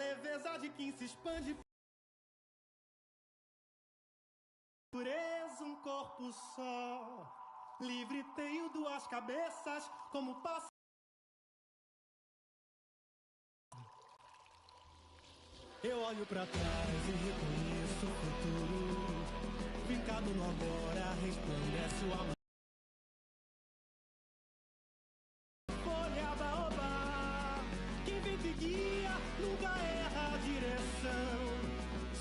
leveza de quem se expande. Pureza, um corpo só. Livre tenho duas cabeças, como passa. Eu olho pra trás e reconheço o futuro. Fincado no agora, resplandece o amor. Folha baobá, quem vem te guia, nunca erra a direção.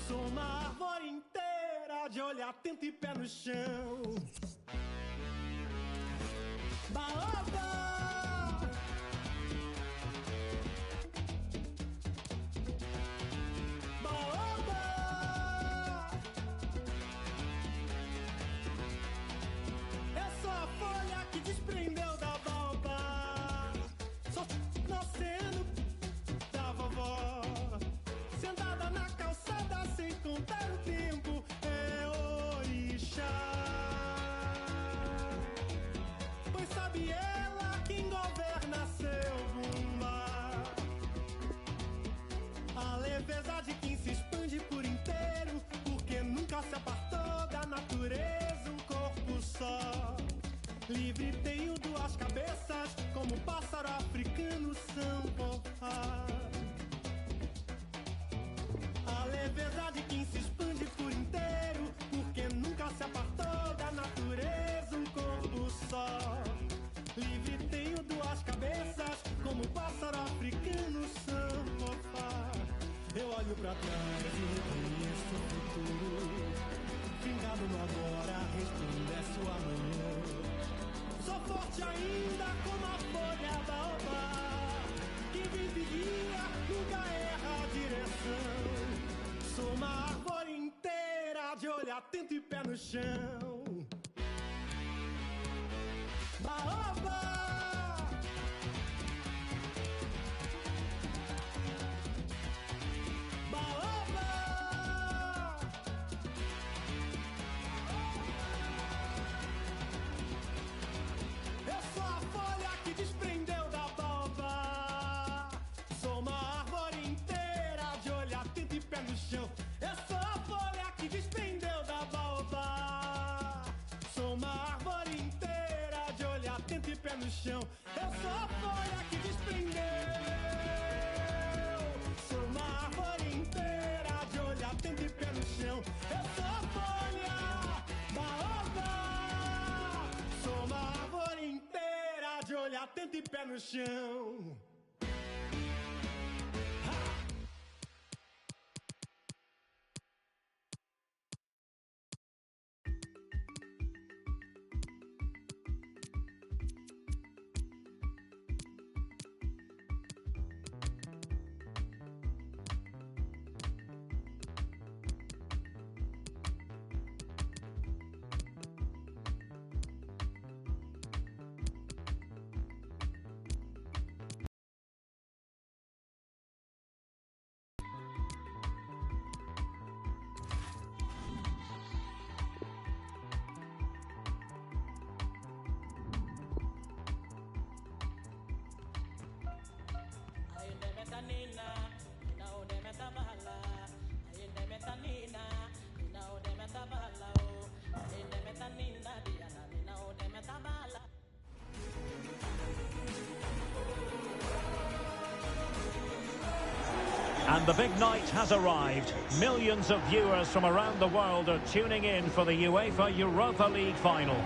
Sou uma árvore inteira de olho atento e pé no chão. Baobá! Desprendeu da baobá, só nascendo da vovó, sentada na calçada sem contar o tempo, é orixá. Pois sabe ela quem governa seu bumbá. A leveza de quem se expande por inteiro, porque nunca se apartou da natureza, um corpo só. Livre tenho duas cabeças, como um pássaro africano são fofá. A leveza de quem se expande por inteiro, porque nunca se apartou da natureza, um corpo só. Livre tenho duas cabeças, como um pássaro africano são fofá. Eu olho pra trás e reconheço o futuro. Fincado no agora, resplandece o amanhã. Sou forte ainda como a folha baobá, que vive guia, nunca erra a direção. Sou uma árvore inteira de olho atento e pé no chão. Baobá! Desprendeu da baobá. Sou uma árvore inteira de olho atento e pé no chão. Eu sou a folha que desprendeu da baobá. Sou uma árvore inteira de olho atento e pé no chão. Eu sou a folha que desprendeu. Sou uma árvore inteira de olho atento e pé no chão. Eu sou a folha baobá. Sou uma árvore inteira de olho atento e pé no chão. And the big night has arrived. Millions of viewers from around the world are tuning in for the UEFA Europa League final.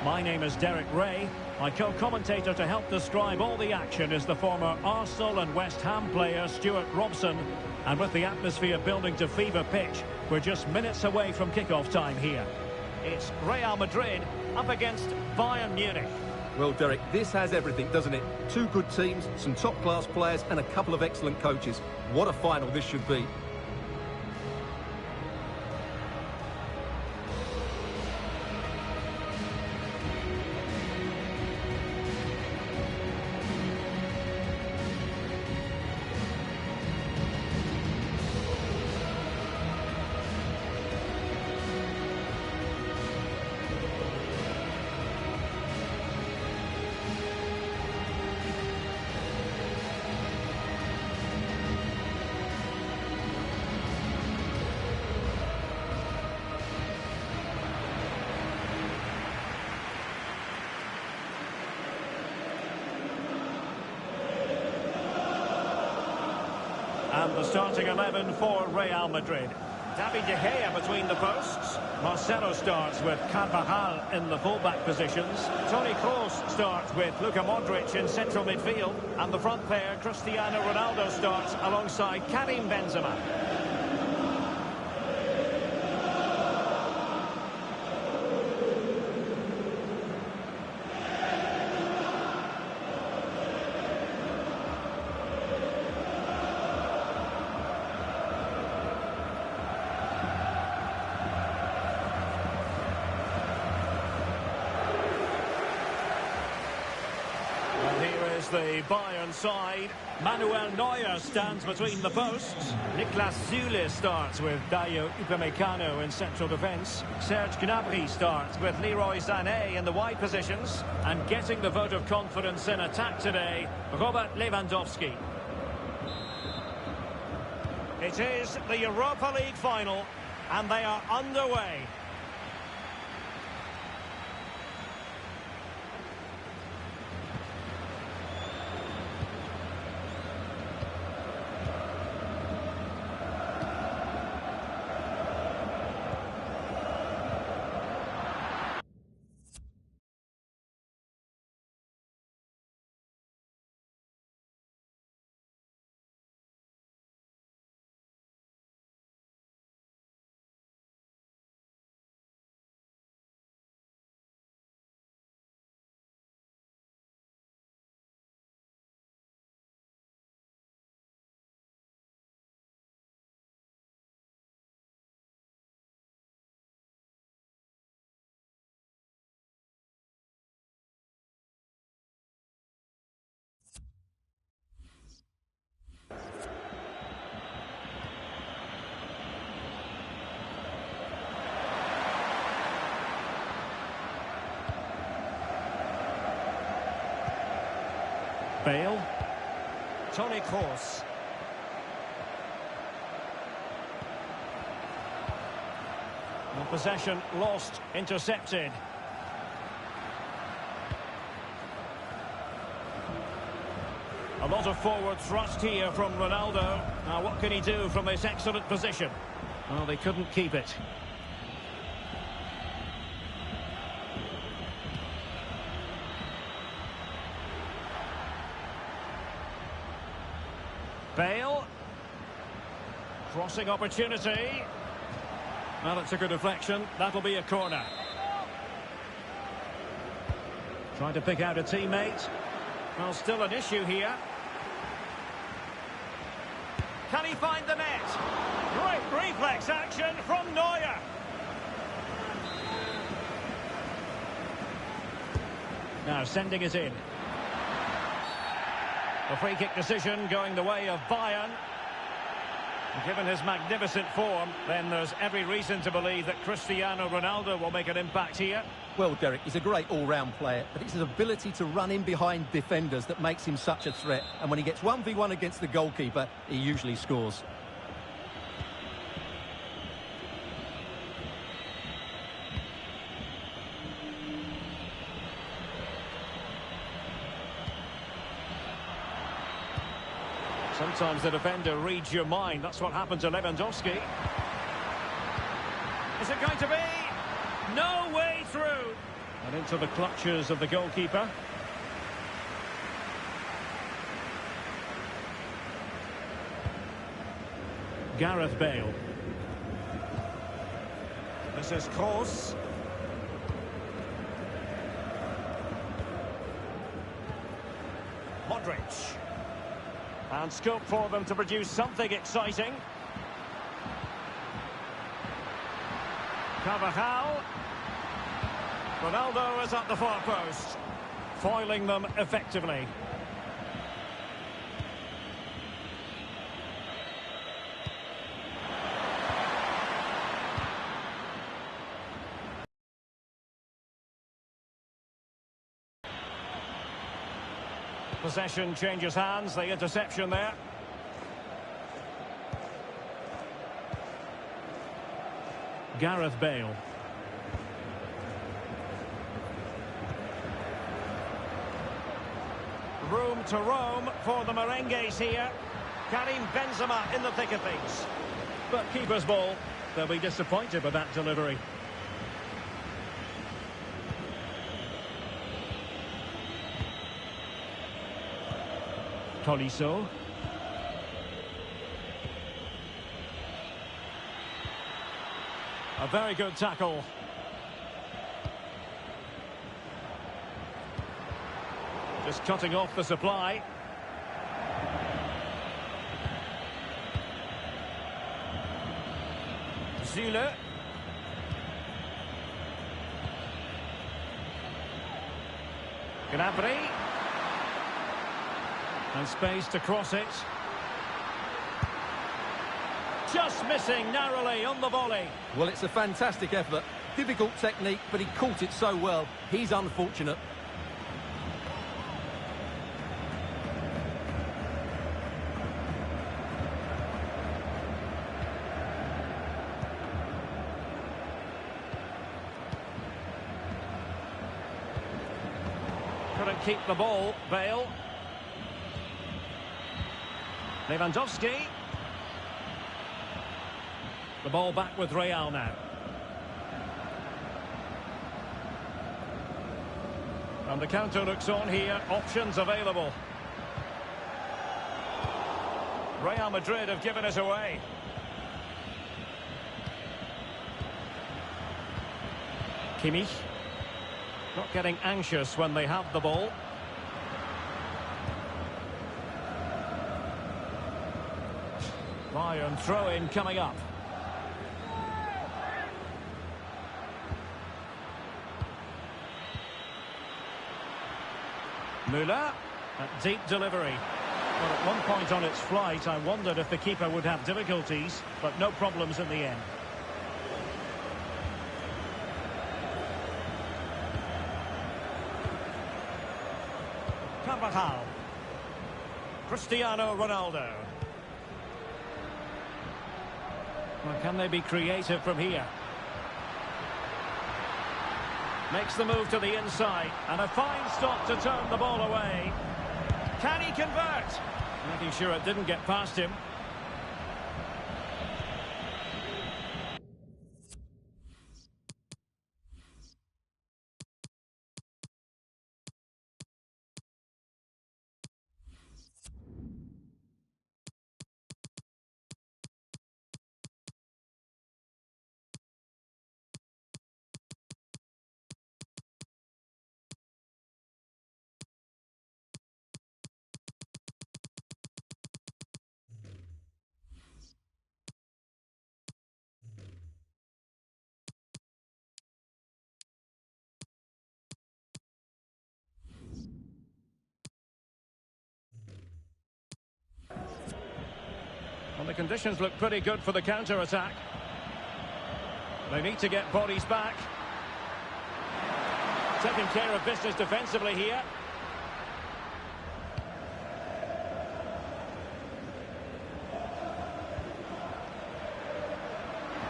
My name is Derek Ray. My co-commentator to help describe all the action is the former Arsenal and West Ham player Stuart Robson. And with the atmosphere building to fever pitch, we're just minutes away from kickoff time here. It's Real Madrid up against Bayern Munich. Well, Derek, this has everything, doesn't it? Two good teams, some top-class players and a couple of excellent coaches. What a final this should be. And the starting 11 for Real Madrid. David De Gea between the posts. Marcelo starts with Carvajal in the fullback positions. Toni Kroos starts with Luka Modric in central midfield. And the front pair, Cristiano Ronaldo, starts alongside Karim Benzema. The Bayern side. Manuel Neuer stands between the posts. Niklas Süle starts with Dayo Upamecano in central defence. Serge Gnabry starts with Leroy Sané in the wide positions. And getting the vote of confidence in attack today, Robert Lewandowski. It is the Europa League final, and they are underway. Bale. Toni Kroos. Possession lost, intercepted. A lot of forward thrust here from Ronaldo. Now what can he do from this excellent position? Well, they couldn't keep it. Bale. Crossing opportunity. Well, it's a good deflection. That'll be a corner. Trying to pick out a teammate. Well, still an issue here. Can he find the net? Great reflex action from Neuer. Now sending it in. The free kick decision going the way of Bayern. Given his magnificent form, then there's every reason to believe that Cristiano Ronaldo will make an impact here. Well, Derek, he's a great all-round player, but it's his ability to run in behind defenders that makes him such a threat. And when he gets 1v1 against the goalkeeper, he usually scores. Sometimes the defender reads your mind. That's what happened to Lewandowski. Is it going to be? No way through. And into the clutches of the goalkeeper. Gareth Bale. This is Kroos. Modric. And scope for them to produce something exciting. Carvajal. Ronaldo is at the far post, foiling them effectively. Possession changes hands, the interception there. Gareth Bale. Room to roam for the merengues here. Karim Benzema in the thick of things. But keeper's ball. They'll be disappointed with that delivery. Tolisso. A very good tackle. Just cutting off the supply. Zule. Gnabry. And space to cross it. Just missing narrowly on the volley. Well, it's a fantastic effort. Difficult technique, but he caught it so well. He's unfortunate. Couldn't keep the ball, Bale. Lewandowski. The ball back with Real now. And the counter looks on here. Options available. Real Madrid have given it away. Kimmich. Not getting anxious when they have the ball. Bayern throw-in coming up. Müller, a deep delivery. Well, at one point on its flight, I wondered if the keeper would have difficulties, but no problems in the end. Carvajal. Cristiano Ronaldo. Well, can they be creative from here? Makes the move to the inside, and a fine stop to turn the ball away. Can he convert? Making sure it didn't get past him. Well, the conditions look pretty good for the counter-attack. They need to get bodies back. Taking care of business defensively here.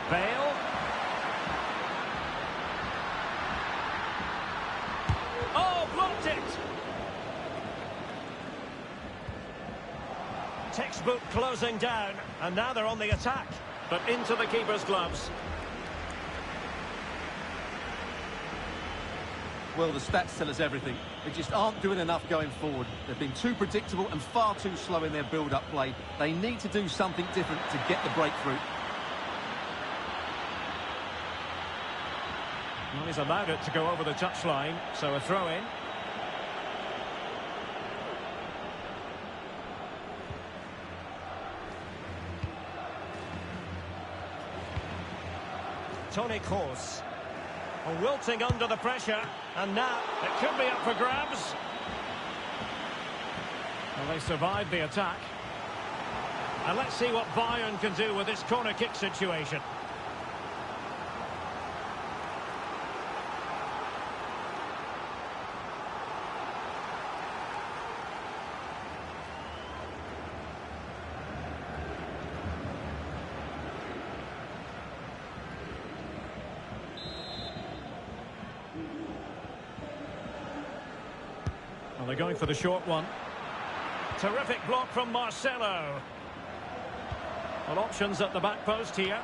Bale. Oh, blocked it! Textbook closing down, and now they're on the attack, but into the keeper's gloves. Well, the stats tell us everything. They just aren't doing enough going forward. They've been too predictable and far too slow in their build-up play. They need to do something different to get the breakthrough. Well, he's allowed it to go over the touchline, so a throw-in. Toni Kroos. Wilting under the pressure, and now it could be up for grabs. Well, they survived the attack. And let's see what Bayern can do with this corner kick situation. Well, they're going for the short one. Terrific block from Marcelo. Well, options at the back post here.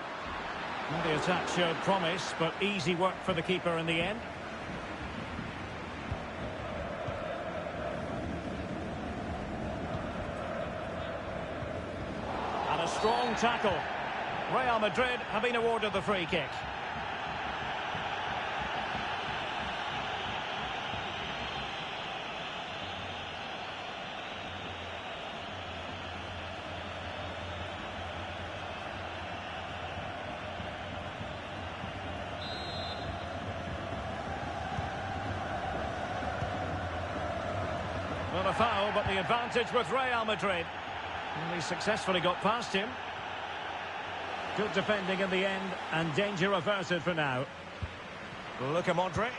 Well, the attack showed promise, but easy work for the keeper in the end. And a strong tackle. Real Madrid have been awarded the free kick. Well, a foul, but the advantage with Real Madrid. And he successfully got past him. Good defending in the end, and danger averted for now. Luka Modric.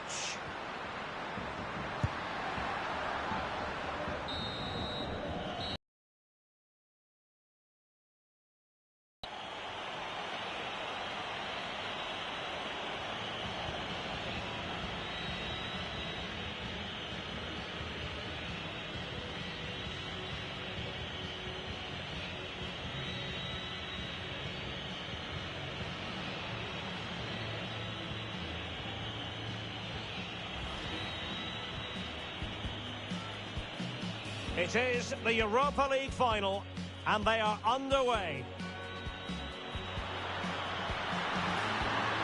It is the Europa League final, and they are underway.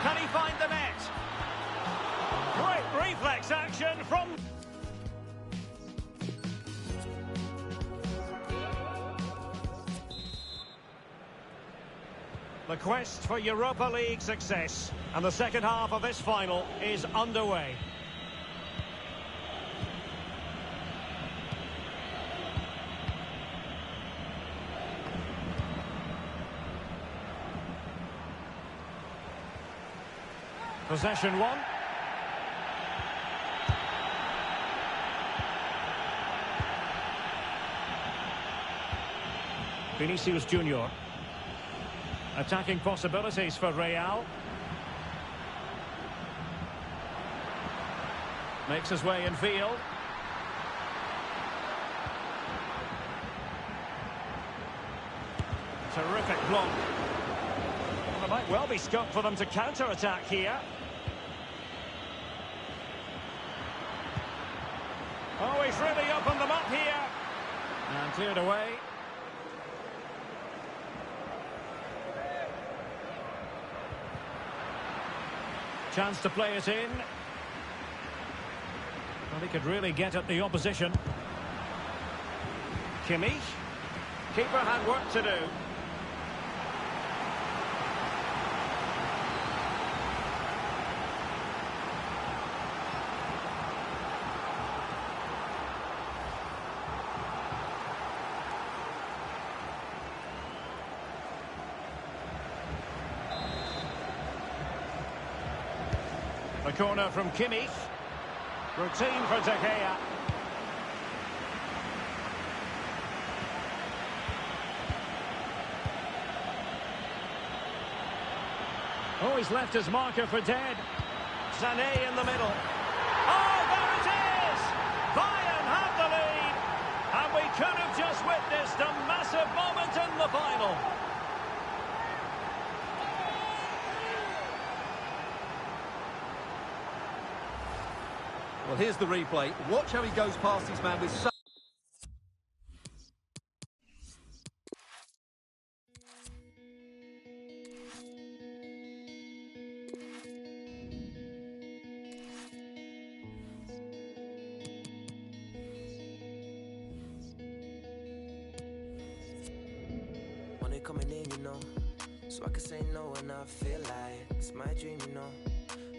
Can he find the net? Great reflex action from... The quest for Europa League success, and the second half of this final is underway. Possession one. Vinicius Junior. Attacking possibilities for Real. Makes his way in field. Terrific block. Well, there might well be scope for them to counter-attack here. Oh, he's really opened them up here. And cleared away. Chance to play it in. Well, he could really get at the opposition. Kimmich. Keeper had work to do. The corner from Kimmich. Routine for De Gea. Oh, he's left his marker for dead. Sané in the middle. Oh, there it is! Bayern have the lead. And we could have just witnessed a massive moment in the final. Well, here's the replay. Watch how he goes past his man with such... Money coming in, you know, so I can say no when I feel like it's my dream, you know.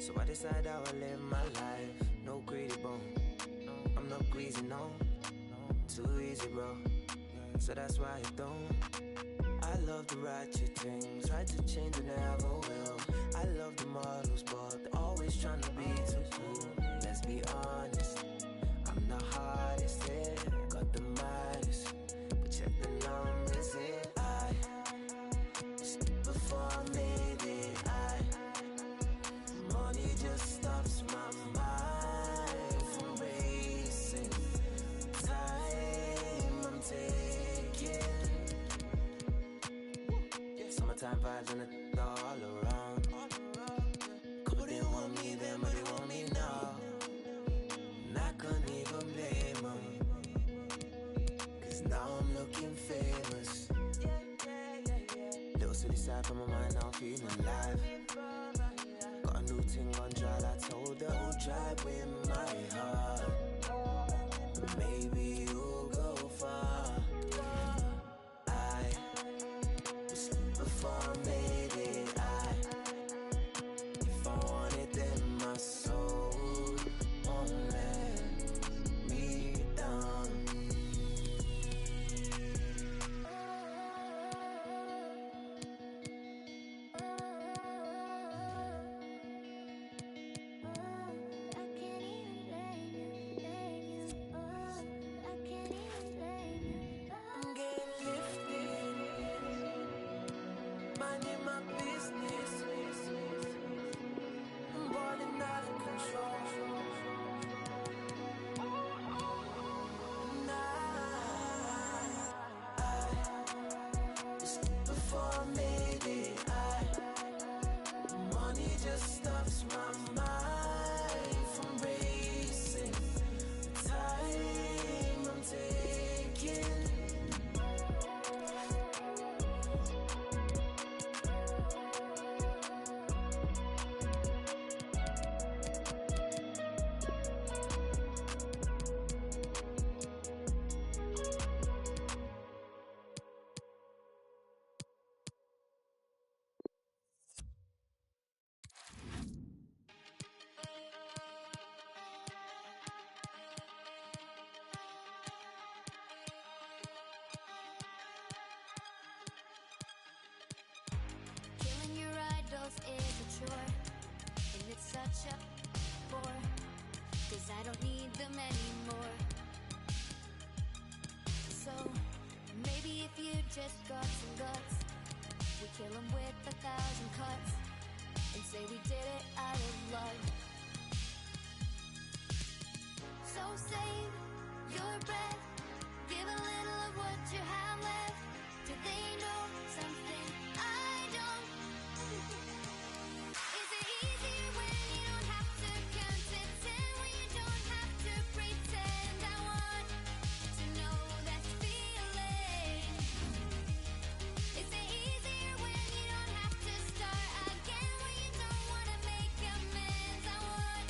So I decide I will live my life. No greedy bone, I'm not greasy, no. Too easy, bro. So that's why I don't. I love to write your things, try to change and never will. I love the models, but they're always trying to be too cool. Let's be honest, I'm the hardest hit, got the mileage, but check the numbers here. Before I made it, money just stops my mind from racing. Time I'm taking, so vibes and it's all around. Couple didn't want me then, but they want me now. And I couldn't even blame them, cause now I'm looking famous. Little silly side from my mind, now I'm feeling alive. Got a new thing on trial, I told her who'll drive with my heart. Maybe you'll go far. I was before I made it. If I wanted then my soul won't let me down. Stops my mind from racing. Time I'm taking. Killing your idols is a chore, and it's such a bore, cause I don't need them anymore. So, maybe if you just got some guts, we kill them with 1,000 cuts, and say we did it out of love. So save your breath, give a little of what you have left. Do they know something I don't? Is it easier when you don't have to count to 10, when you don't have to pretend? I want to know that feeling. Is it easier when you don't have to start again, when you don't want to make amends? I want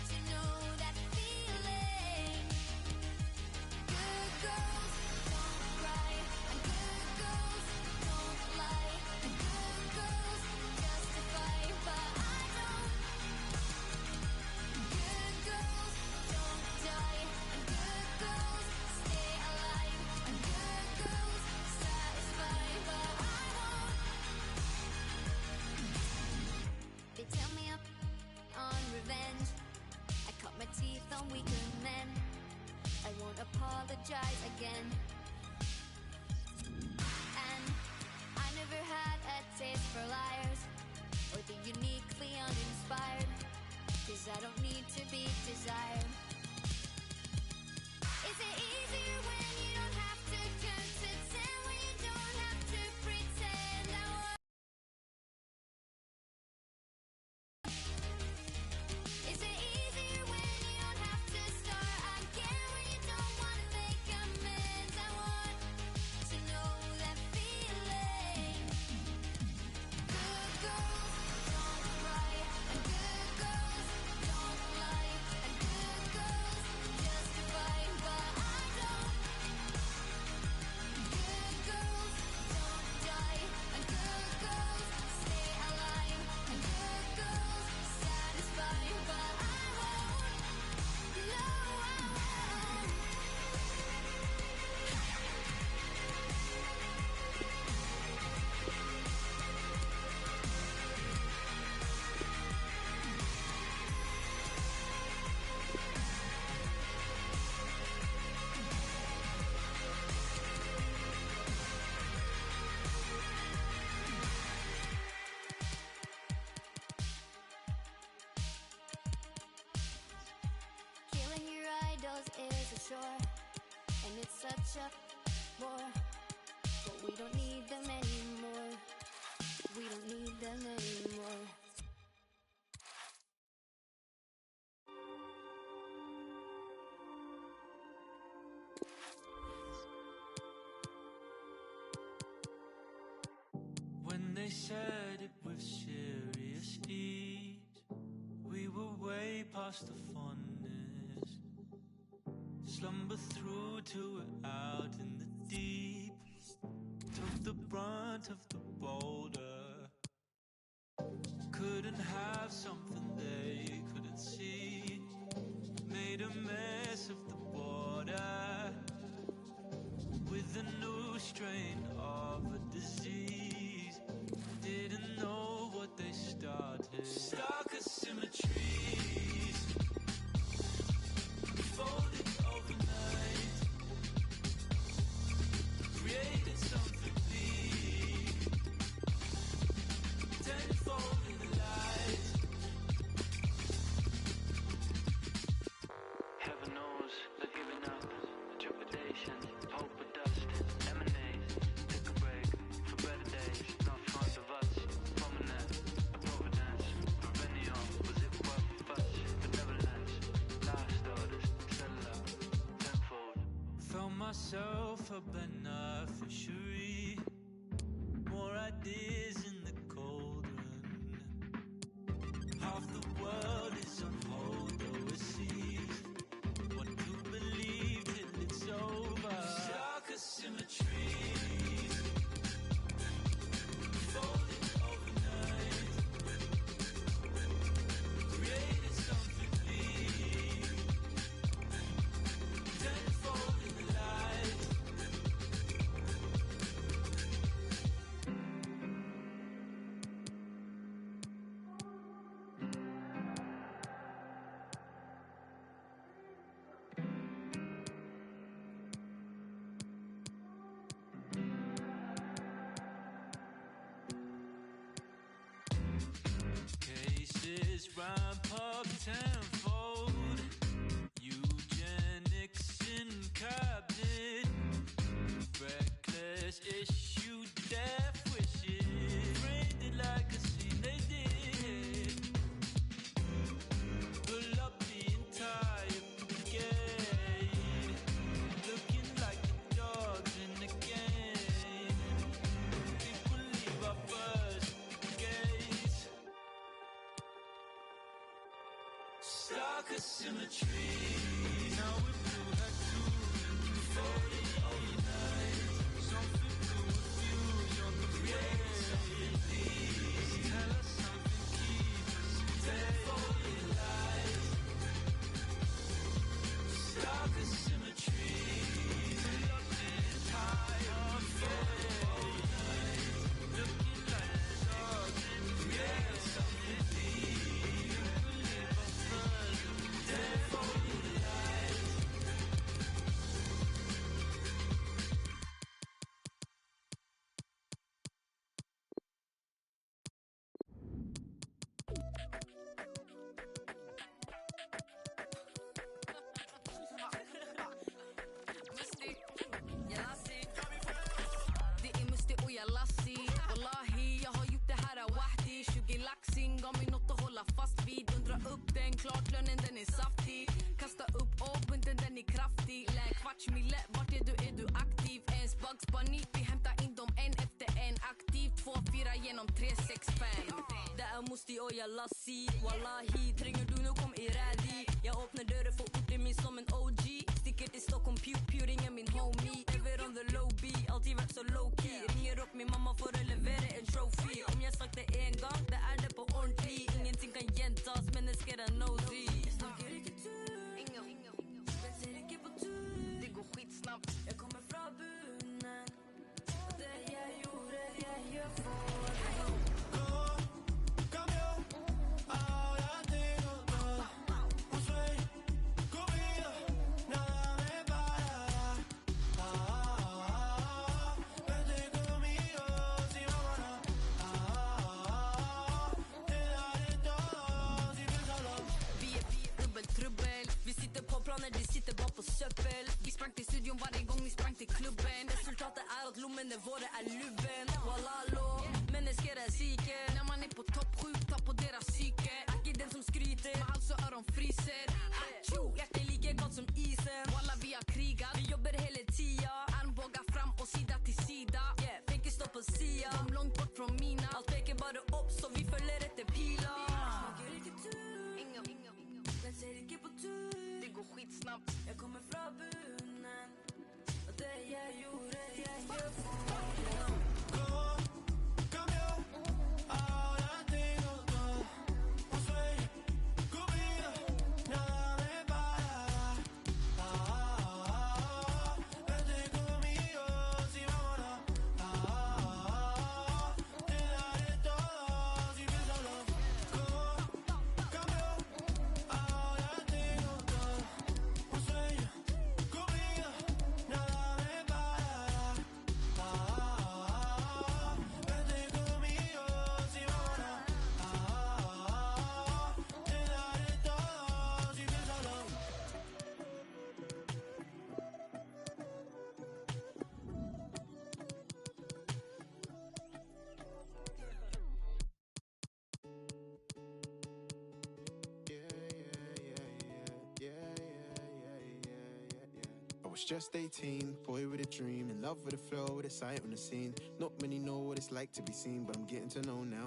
to know that feeling. Good girls don't cry, and good girls don't lie, and good girls justify, but I don't. Good girls don't die, and good girls stay alive, and good girls satisfy, but I won't. They tell me I'm on revenge. I cut my teeth on weaker men. I won't apologize again. And I never had a taste for liars, or the uniquely uninspired, cause I don't need to be desired. Is it easier when you don't have to count to 10, when you don't have to pretend? I want. Is it easier when you don't have to start again, when you don't want to make amends? I want to know that feeling. Good girls don't cry, and good girls don't lie, and good girls justify, but I don't. Good girls don't die, and good girls stay alive, and good girls satisfy, but I won't. No, I won't. Killing your idols is a chore, and it's such a bore, but we don't need them anymore. anymore. When they said it with serious ease, we were way past the fondness. Slumber through to it out in the deep. Took the brunt of the boulder. Couldn't have something they couldn't see. Made a mess of the border with a new strain of a disease. Didn't know what they started. Stark asymmetries folded overnight. Created something bleak. Tenfold in the light. Heaven knows that giving up, trepidation, hope of dust emanates. Take a break for better days, not front of us. Prominent, a providence, perennial. Was it worth a fuss? Benevolence, last orders, settle up, tenfold. Found myself a beneficiary. More ideas in the cauldron. Half the world is on hold overseas. What to believe till it's over. Stark asymmetries folded overnight. Created something bleak. Tenfold in the light. Cases ramp up tenfold. Eugenics in cabinet. Reckless issue death wishes. Framed it like a scene they did. Pull up the entire brigade. Looking like the dogs in the game. People leave our first gaze. Stark asymmetry. Now we blue had two folding overnight. Something to refuse on the way. Something please tell us something, keep us tenfold in light. Stark asymmetry. Pull up the entire brigade. Looking like the dogs in the game. Something please. People leave our first tenfold in light. Musti, jag lassi. Det är Musti och jag lassi. Wallahi, jag har gjort det här wahdi. 20 laxing, gav mig något att hålla fast vid. Undra upp den, klart lönen den är saftig. Kasta upp bunten den är kraftig. Lä kvartsmille, vart är du aktiv? Ens Bugs Bunny, vi hämtar in dem en efter en. Aktiv, 2-4 genom 3-6-5. Det är Musti och jag lassi. Wallahi, tränger du nu kom i rädi. Jag öppnar dörren för orten min som en OG. Sticker till Stockholm, pew ringer min homie. Ever on the low B, alltid varit så low key. Ringer upp min mamma för att leverera en trophy. Om jag sagt det en gång, det är det på ordentlig. Ingenting kan gentas, men det ska den nosy. Jag snackar riktigt tur. Ingen spetsar inte på tur. Det går skitsnabbt. Jag kommer från bunen. Och det jag gjorde, jag gör för dig. Cambió, ahora tengo todo. Un sueño conmigo, nada me parará. Vente conmigo, si vámonos. Te daré todo, si piénsalo. Vi är dubbeltrubbel. Vi sitter på planer, de sitter bara på söppel. Vi sprang till studion varje gång vi sprang till klubben. Resultatet är att lommen är våra är luven. Wallalo, men riskerar psyke. När man är på topp, skjuta på deras psyke. Ack är den som skryter, men alltså öron fryser. Atjo, hjärtat lika gott som isen. Walla vi har krigat, vi jobbar hela tiden. Armbågar fram och sida till sida. Yeah, tänker stå på sia. De långt bort från mina. Allt pekar bara upp så vi följer efter pilar. Men säg inte på tur. Det går skitsnabbt. Jag kommer från bunnen. Och det jag gjorde, jag gör för I was just 18, boy with a dream, in love with the flow, with a sight on the scene. Not many know what it's like to be seen, but I'm getting to know now,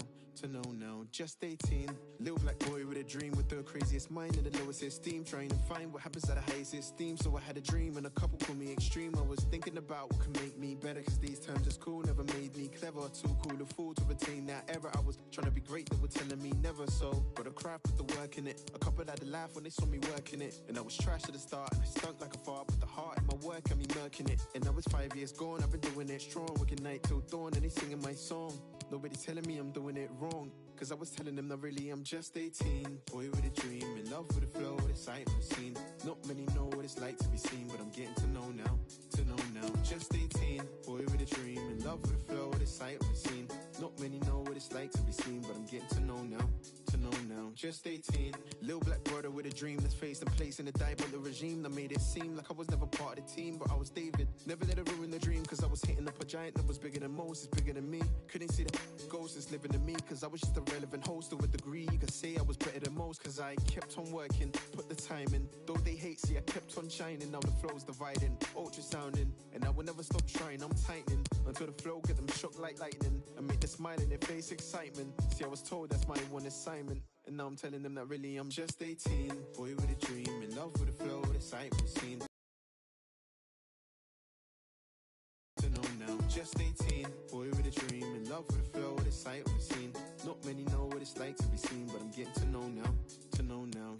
Just 18, little black boy with a dream, with the craziest mind and the lowest esteem. Trying to find what happens at the highest esteem. So I had a dream and a couple call me extreme. I was thinking about what can make me better, cause these terms is cool, never made me clever. Too cool, a fool to retain that error. I was trying to be great, they were telling me never. So, got a craft, put the work in it. A couple had to laugh when they saw me working it. And I was trash at the start, and I stunk like a fart. But the heart in my work and me murking it. And now it's 5 years gone, I've been doing it strong. Working night till dawn and they singing my song. Nobody telling me I'm doing it wrong, cause I was telling them that really I'm just 18. Boy with a dream, in love with the flow, with a sight on the scene. Not many know what it's like to be seen, but I'm getting to know now, Just 18, boy with a dream, in love with the flow, with a sight on the scene. Not many know what it's like to be seen, but I'm getting to know now, Just 18, little black brother with a dream that's faced and placed in a diabolical regime that made it seem like I was never part of the team, but I was David. Never let it ruin the dream, cause I was hitting up a giant that was bigger than Moses, bigger than me. Couldn't see the ghost that's living in me, cause I was just a relevant host to a degree. You could say I was better than most, cause I kept on working, put the time in. Though they hate, see I kept on shining. Now the flow's dividing, ultrasounding, and I will never stop trying. I'm tightening until the flow get them shook like lightning and make the smile in their face excitement. See, I was told that's my one assignment, and now I'm telling them that really I'm just 18. Boy with a dream, in love with the flow, with a sight on the scene. To know now, just 18. Boy with a dream, in love with the flow, with a sight on the scene. Not many know what it's like to be seen, but I'm getting to know now,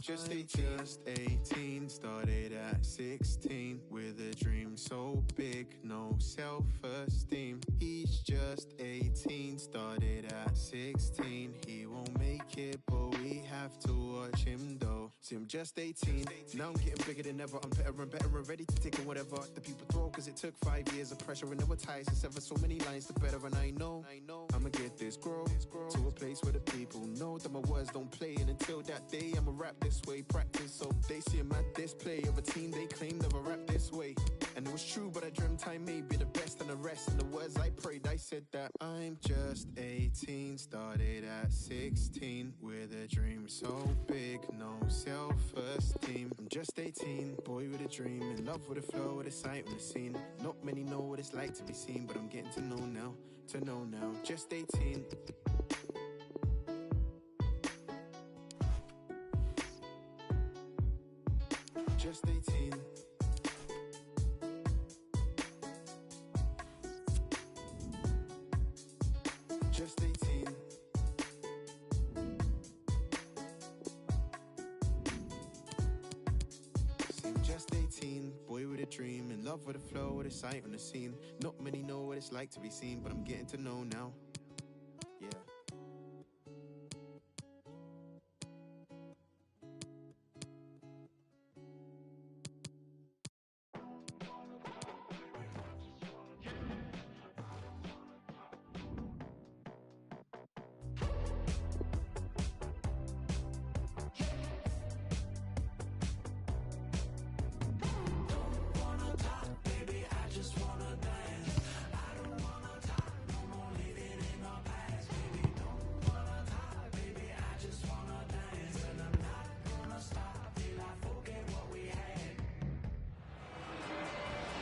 Just 18, started at 16 with a dream so big, no self-esteem. He's just 18, started at 16. He won't make it, but we have to watch him though. See, I'm just 18, now I'm getting bigger than ever. I'm better and ready to take on whatever the people throw, cause it took 5 years of pressure and never ties to sever. So many lines to better, and I know I'ma get this grow to a place where the people know that my words don't play. And until that day, I'ma rap this way, practice so they see him at display of a team they claim never rap this way. And it was true, but I dreamt I may be the best, and the rest and the words I prayed, I said that I'm just 18, started at 16 with a dream so big, no self-esteem. I'm just 18, boy with a dream, in love with the flow, with a sight on the scene. Not many know what it's like to be seen, but I'm getting to know now, just 18. Just 18. Just 18. Seem just 18, boy with a dream, in love with the flow, with a sight on the scene. Not many know what it's like to be seen, but I'm getting to know now. Yeah.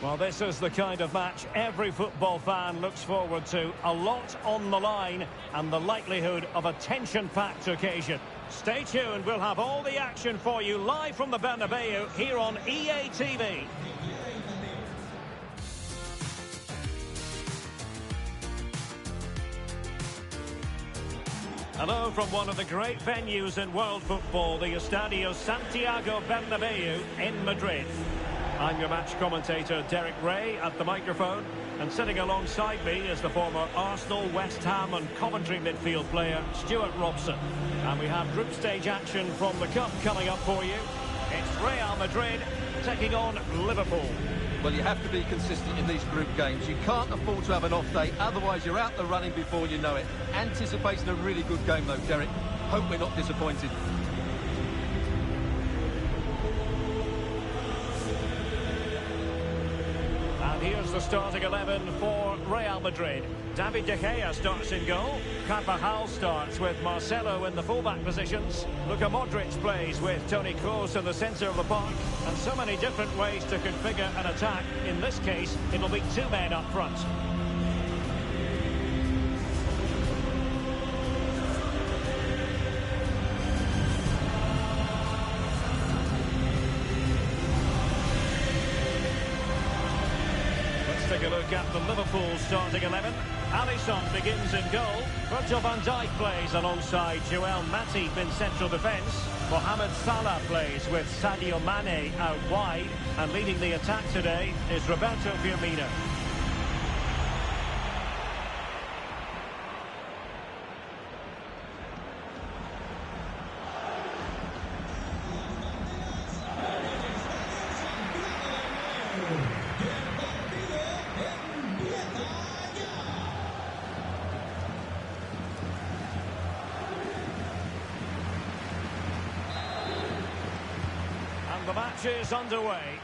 Well, this is the kind of match every football fan looks forward to. A lot on the line and the likelihood of a tension-packed occasion. Stay tuned, we'll have all the action for you live from the Bernabeu here on EA TV. Hello from one of the great venues in world football, the Estadio Santiago Bernabeu in Madrid. I'm your match commentator, Derek Ray, at the microphone. And sitting alongside me is the former Arsenal, West Ham and Coventry midfield player, Stuart Robson. And we have group stage action from the Cup coming up for you. It's Real Madrid taking on Liverpool. Well, you have to be consistent in these group games. You can't afford to have an off day, otherwise you're out the running before you know it. Anticipating a really good game, though, Derek. Hope we're not disappointed. Here's the starting 11 for Real Madrid. David De Gea starts in goal. Carvajal starts with Marcelo in the fullback positions. Luka Modric plays with Toni Kroos in the centre of the park. And so many different ways to configure an attack. In this case, it'll be two men up front. Take a look at the Liverpool starting 11. Alisson begins in goal. Virgil van Dijk plays alongside Joel Matip in central defence. Mohamed Salah plays with Sadio Mane out wide. And leading the attack today is Roberto Firmino. The match is underway.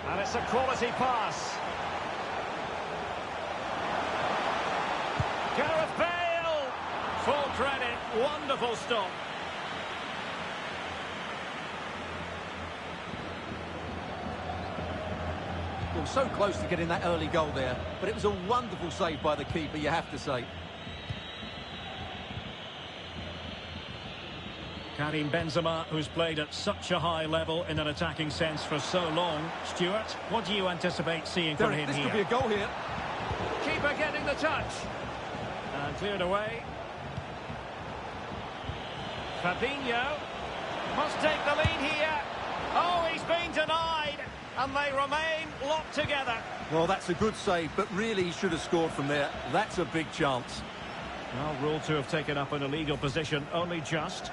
And it's a quality pass. Gareth Bale! Full credit, wonderful stop. Well, so close to getting that early goal there, but it was a wonderful save by the keeper, you have to say. Karim Benzema, who's played at such a high level in an attacking sense for so long. Stuart, what do you anticipate seeing from him this here? This could be a goal here. Keeper getting the touch. And cleared away. Fabinho must take the lead here. Oh, he's been denied. And they remain locked together. Well, that's a good save, but really he should have scored from there. That's a big chance. Well, ruled to have taken up an illegal position, only just.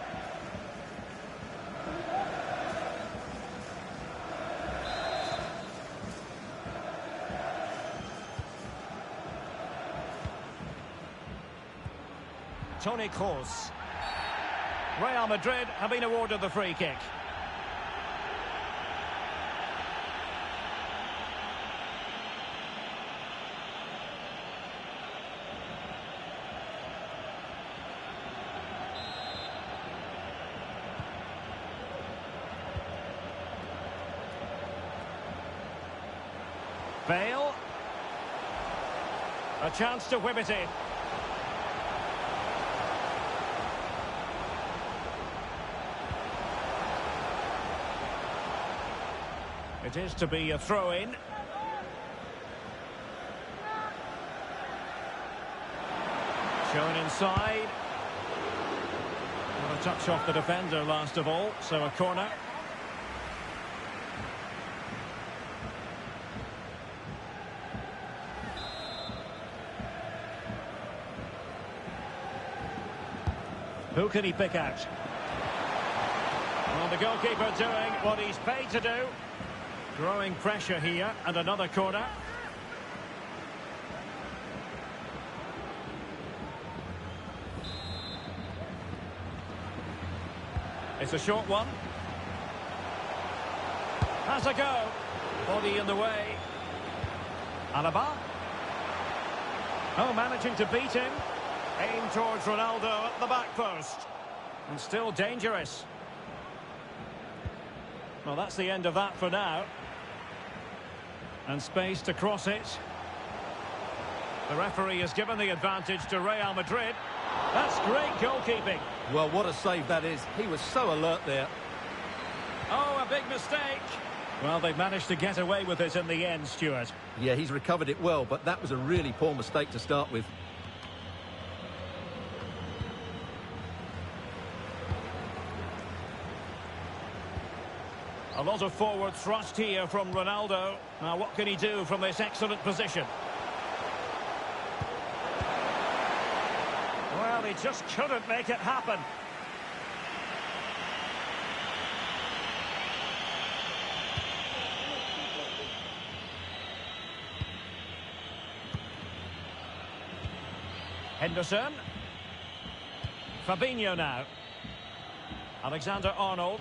Toni Kroos. Real Madrid have been awarded the free kick. Bale. A chance to whip it in. It is to be a throw-in. Shown inside. Got a touch off the defender last of all, so a corner. Who can he pick out? Well, the goalkeeper doing what he's paid to do. Growing pressure here, and another corner. It's a short one. Has a go. Body in the way. Alaba. Oh, managing to beat him. Aim towards Ronaldo at the back post. And still dangerous. Well, that's the end of that for now. And space to cross it. The referee has given the advantage to Real Madrid. That's great goalkeeping. Well, what a save that is. He was so alert there. Oh, a big mistake. Well, they've managed to get away with it in the end, Stuart. Yeah, he's recovered it well, but that was a really poor mistake to start with. A lot of forward thrust here from Ronaldo. Now, what can he do from this excellent position? Well, he just couldn't make it happen. Henderson. Fabinho now. Alexander-Arnold.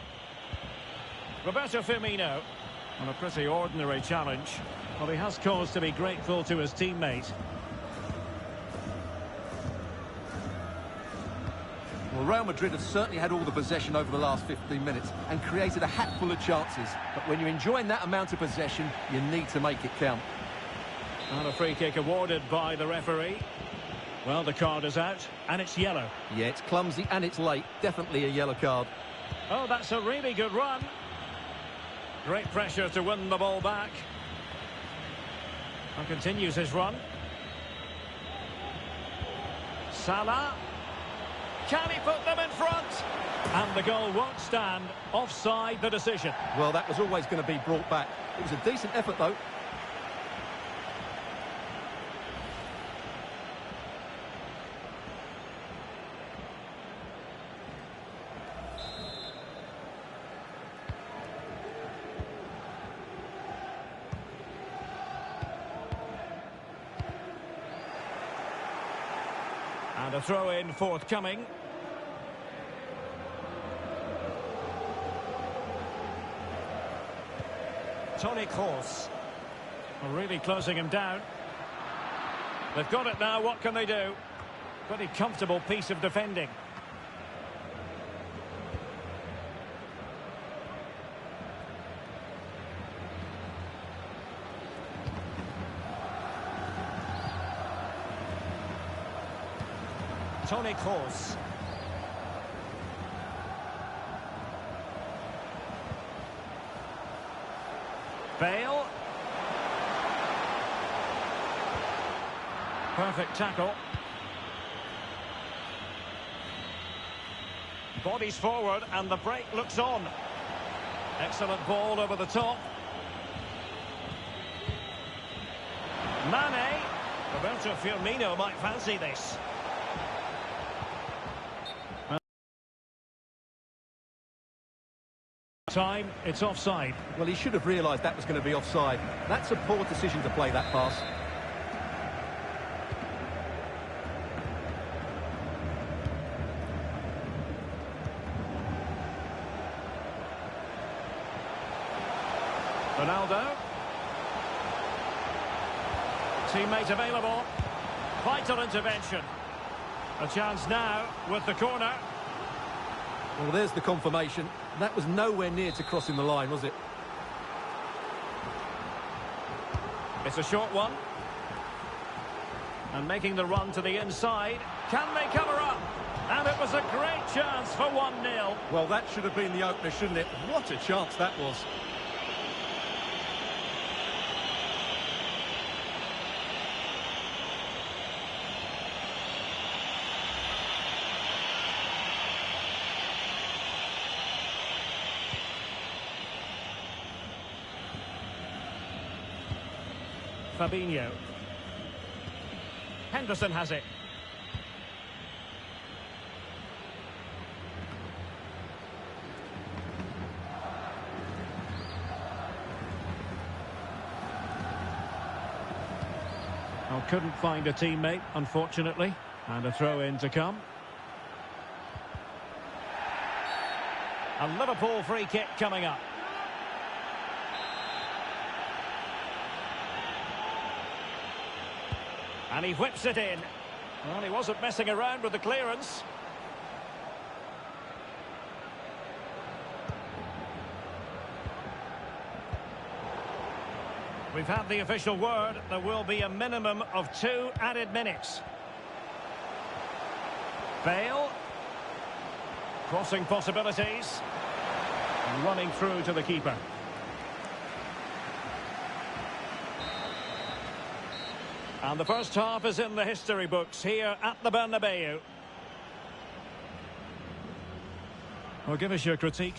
Roberto Firmino. On a pretty ordinary challenge. Well, he has cause to be grateful to his teammate. Well, Real Madrid have certainly had all the possession over the last 15 minutes and created a hatful of chances. But when you're enjoying that amount of possession, you need to make it count. And a free kick awarded by the referee. Well, the card is out, and it's yellow. Yeah, it's clumsy and it's late. Definitely a yellow card. Oh, that's a really good run. Great pressure to win the ball back. And continues his run. Salah. Can he put them in front? And the goal won't stand. Offside the decision. Well, that was always going to be brought back. It was a decent effort, though. And a throw-in forthcoming. Toni Kroos. Really closing him down. They've got it now, what can they do? Pretty comfortable piece of defending. Toni Kroos. Bale. Perfect tackle. Bodies forward and the break looks on. Excellent ball over the top. Mane. Roberto Firmino might fancy this. Time, it's offside. Well, he should have realised that was going to be offside. That's a poor decision to play that pass. Ronaldo. Teammate available. Vital intervention. A chance now with the corner. Well, there's the confirmation. That was nowhere near to crossing the line, was it? It's a short one. And making the run to the inside. Can they cover up? And it was a great chance for 1-0. Well, that should have been the opener, shouldn't it? What a chance that was. Fabinho. Henderson has it. Oh, couldn't find a teammate, unfortunately. And a throw-in to come. A Liverpool free kick coming up. And he whips it in. Well, he wasn't messing around with the clearance. We've had the official word. There will be a minimum of 2 added minutes. Bale. Crossing possibilities. Running through to the keeper. And the first half is in the history books here at the Bernabeu. Well, give us your critique.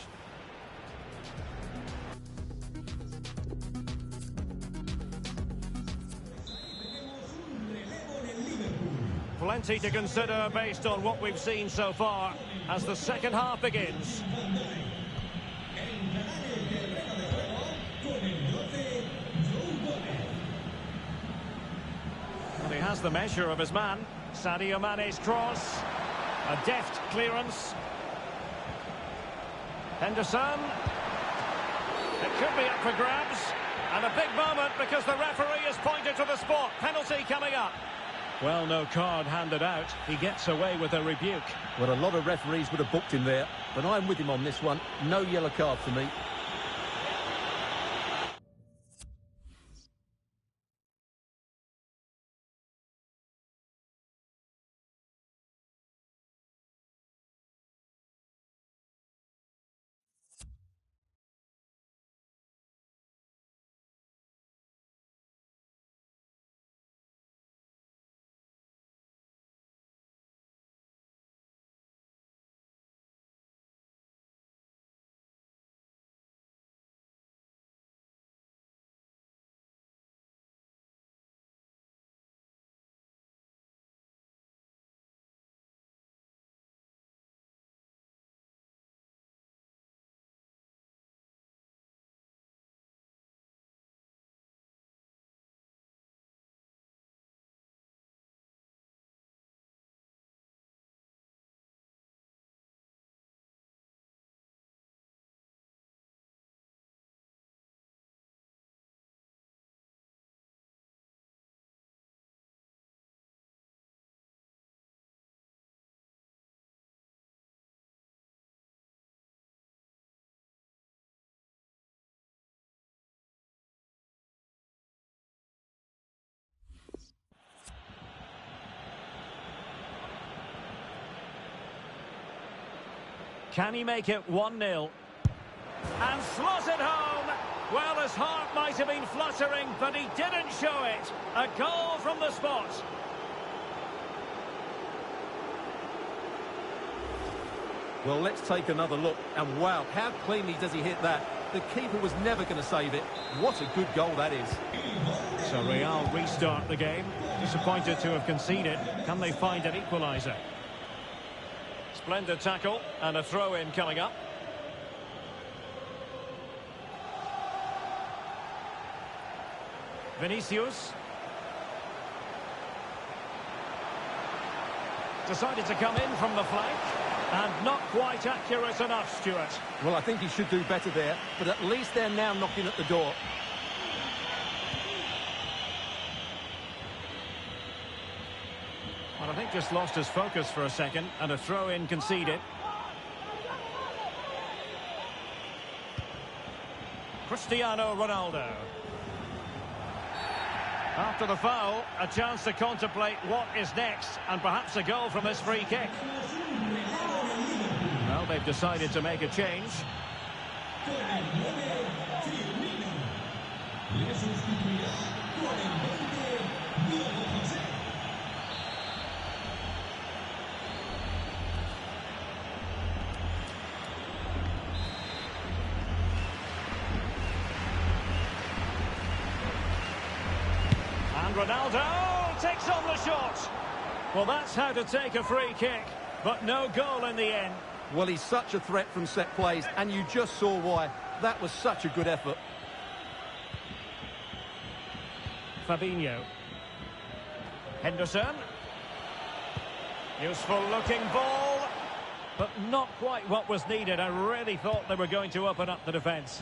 Plenty to consider based on what we've seen so far as the second half begins. And he has the measure of his man. Sadio Mane's cross. A deft clearance. Henderson. It could be up for grabs. And a big moment because the referee has pointed to the spot. Penalty coming up. Well, no card handed out. He gets away with a rebuke. Well, a lot of referees would have booked him there, but I'm with him on this one. No yellow card for me. Can he make it 1-0? And slots it home. Well, his heart might have been fluttering, but he didn't show it. A goal from the spot. Well, let's take another look. And wow, how cleanly does he hit that? The keeper was never going to save it. What a good goal that is. So Real restart the game. Disappointed to have conceded. Can they find an equaliser? Splendid tackle and a throw-in coming up. Vinicius. Decided to come in from the flank. And not quite accurate enough, Stuart. Well, I think he should do better there, but at least they're now knocking at the door. Well, I think just lost his focus for a second, and a throw-in conceded. Cristiano Ronaldo. After the foul, a chance to contemplate what is next, and perhaps a goal from this free kick. Well, they've decided to make a change. And Ronaldo takes on the shot. Well, that's how to take a free kick, but no goal in the end. Well, he's such a threat from set plays, and you just saw why. That was such a good effort. Fabinho. Henderson. Useful looking ball. but not quite what was needed. I really thought they were going to open up the defence.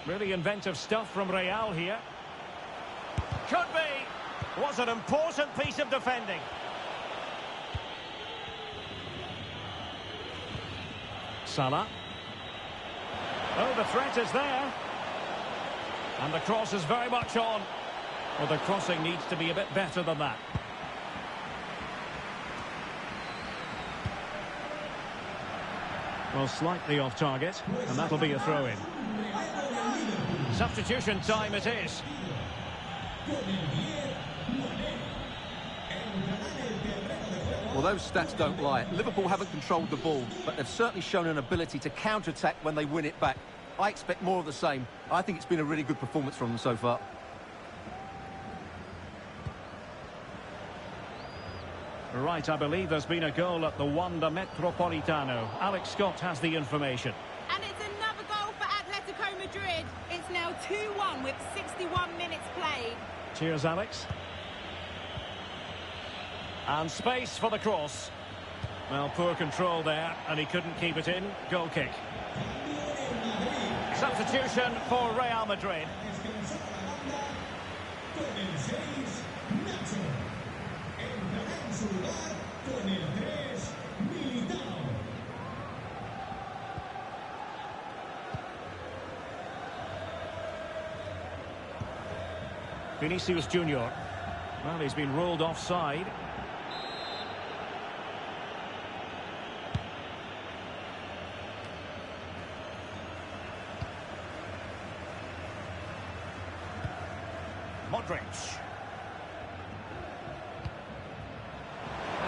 Really inventive stuff from Real here. Could be. Was an important piece of defending. Salah. Oh, the threat is there. And the cross is very much on. Well, the crossing needs to be a bit better than that. Well, slightly off target, and that'll be a throw-in. Substitution time it is. Well, those stats don't lie. Liverpool haven't controlled the ball, but they've certainly shown an ability to counter-attack when they win it back. I expect more of the same. I think it's been a really good performance from them so far. Right, I believe there's been a goal at the Wanda Metropolitano. Alex Scott has the information. And it's another goal for Atletico Madrid. It's now 2-1 with 61 minutes played. Cheers, Alex. And space for the cross. Well, poor control there, and he couldn't keep it in. Goal kick. Substitution for Real Madrid. Vinicius Junior. Well, he's been ruled offside. Modric.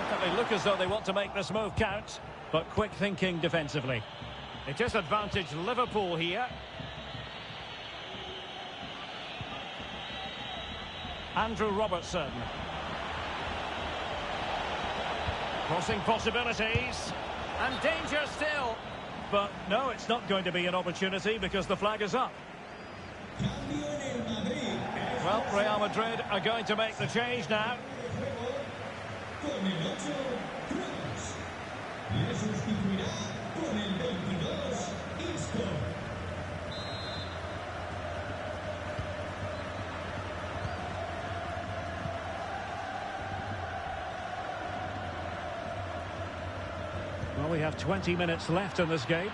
Definitely look as though they want to make this move count, but quick thinking defensively. It is advantage Liverpool here. Andrew Robertson. Crossing possibilities. And danger still. But no, it's not going to be an opportunity because the flag is up. Well, Real Madrid are going to make the change now. Well, we have 20 minutes left in this game.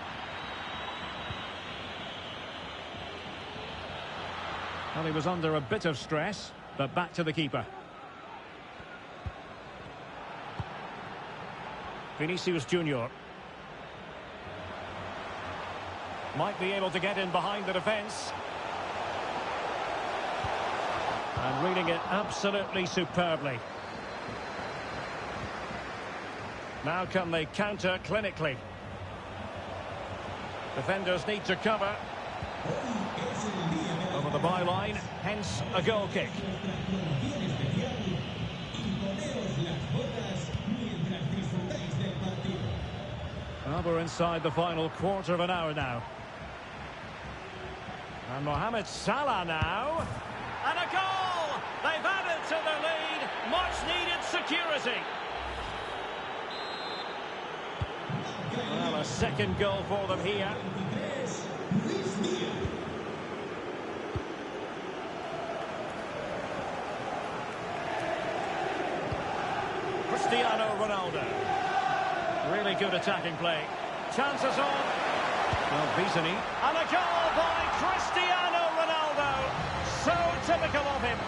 Well, he was under a bit of stress, but back to the keeper. Vinicius Junior. Might be able to get in behind the defence. And reading it absolutely superbly. Now can they counter clinically? Defenders need to cover. Over the byline, hence a goal kick. Well, we're inside the final quarter of an hour now. And Mohamed Salah now. And a goal! They've added to their lead. Much needed security. Well, a second goal for them here. Cristiano Ronaldo. Really good attacking play. Chances on. Well, Vizini. And a goal by Cristiano Ronaldo. So typical of him.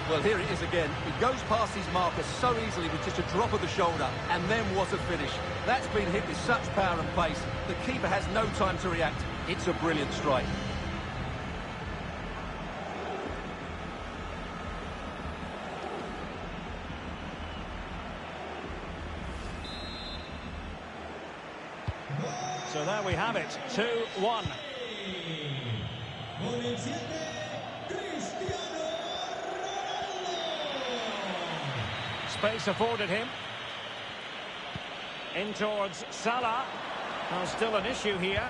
Well, here it is again. He goes past his marker so easily with just a drop of the shoulder. And then what a finish. That's been hit with such power and pace. The keeper has no time to react. It's a brilliant strike. So there we have it, 2-1. Space afforded him. In towards Salah. Well, still an issue here.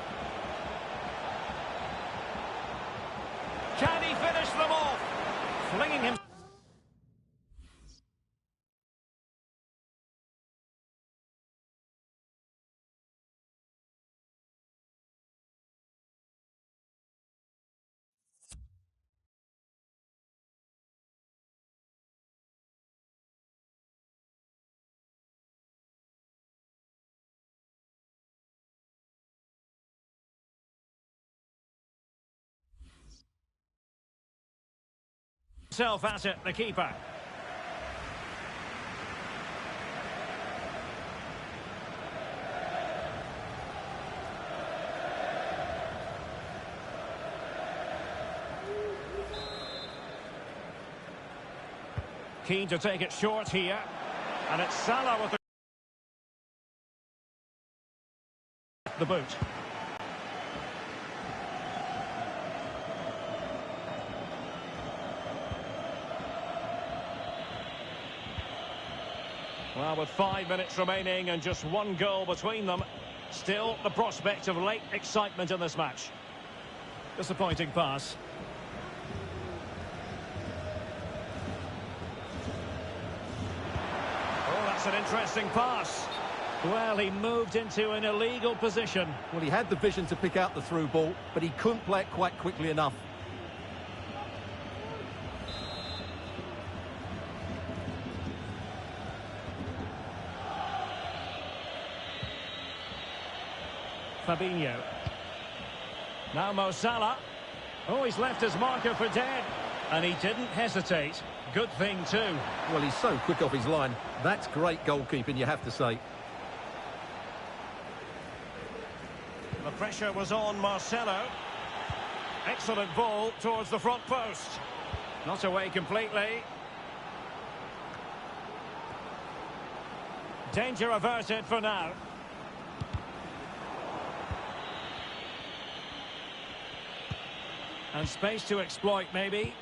Can he finish them off? Flinging him. Self at it, the keeper. Keen to take it short here. And it's Salah with the boot. Well, with 5 minutes remaining and just one goal between them, still the prospect of late excitement in this match. Disappointing pass. Oh, that's an interesting pass. Well, he moved into an illegal position. Well, he had the vision to pick out the through ball, but he couldn't play it quite quickly enough. Fabinho. Now Mo Salah. Oh, he's left his marker for dead. And he didn't hesitate. Good thing too. Well, he's so quick off his line. That's great goalkeeping, you have to say. The pressure was on Marcelo. Excellent ball towards the front post. Not away completely. Danger averted for now. And space to exploit, maybe.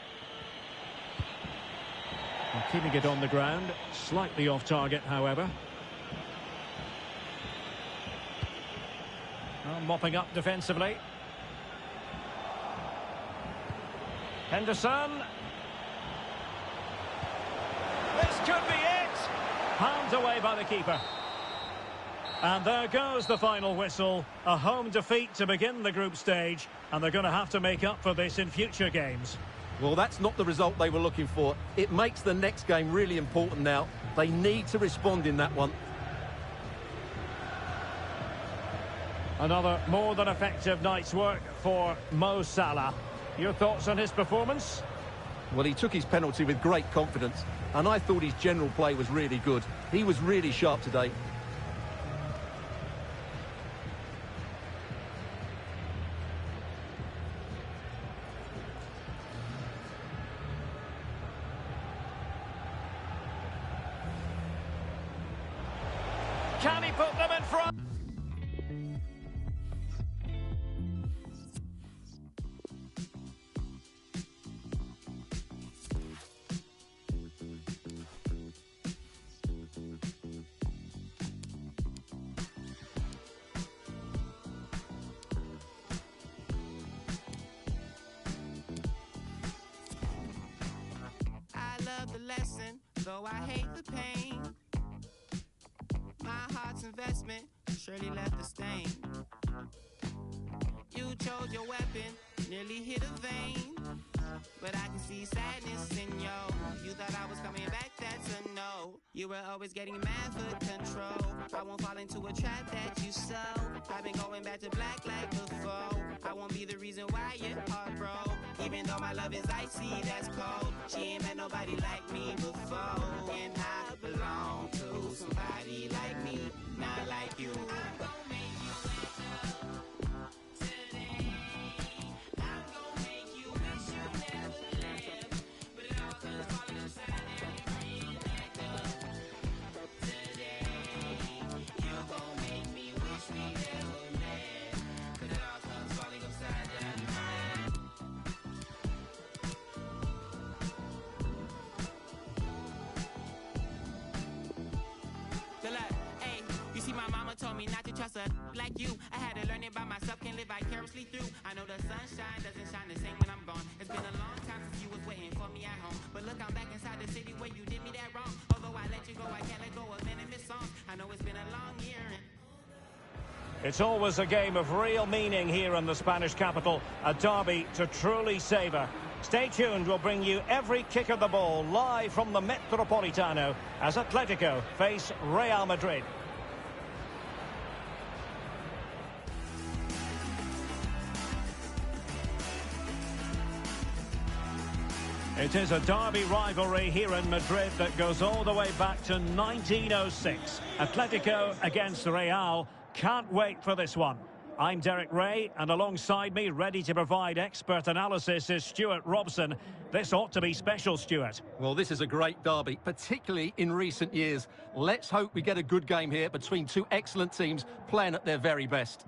And keeping it on the ground. Slightly off target, however. Oh, mopping up defensively. Henderson. This could be it. Pounded away by the keeper. And there goes the final whistle. A home defeat to begin the group stage. And they're going to have to make up for this in future games. Well, that's not the result they were looking for. It makes the next game really important now. They need to respond in that one. Another more than effective night's work for Mo Salah. Your thoughts on his performance? Well, he took his penalty with great confidence. And I thought his general play was really good. He was really sharp today. Can he put them in front? I love the lesson, though I hate the pain. My heart's investment surely left a stain. You chose your weapon, nearly hit a vein. But I can see sadness in you. You thought I was coming back, that's a no. You were always getting mad for control. I won't fall into a trap that you sow. I've been going back to black like before. I won't be the reason why your heart broke. Even though my love is icy, that's cold. She ain't met nobody like me before. And I belong to somebody like me, not like you. I'm gonna make you wake up today. I'm gonna make you wish you never left. But it all comes falling upside down. You bring back up today. You gon' make me wish we never met. But it all comes falling upside down. My mama told me not to trust a like you. I had to learn it by myself, can't live vicariously through. I know the sunshine doesn't shine the same when I'm gone. It's been a long time since you was waiting for me at home. But look, I'm back inside the city where you did me that wrong. Although I let you go, I can't let go of venomous songs. I know it's been a long year and It's always a game of real meaning here in the Spanish capital. A derby to truly savour. Stay tuned, we'll bring you every kick of the ball live from the Metropolitano as Atletico face Real Madrid. It is a derby rivalry here in Madrid that goes all the way back to 1906. Atletico against Real. Can't wait for this one. I'm Derek Ray, and alongside me, ready to provide expert analysis, is Stuart Robson. This ought to be special, Stuart. Well, this is a great derby, particularly in recent years. Let's hope we get a good game here between two excellent teams playing at their very best.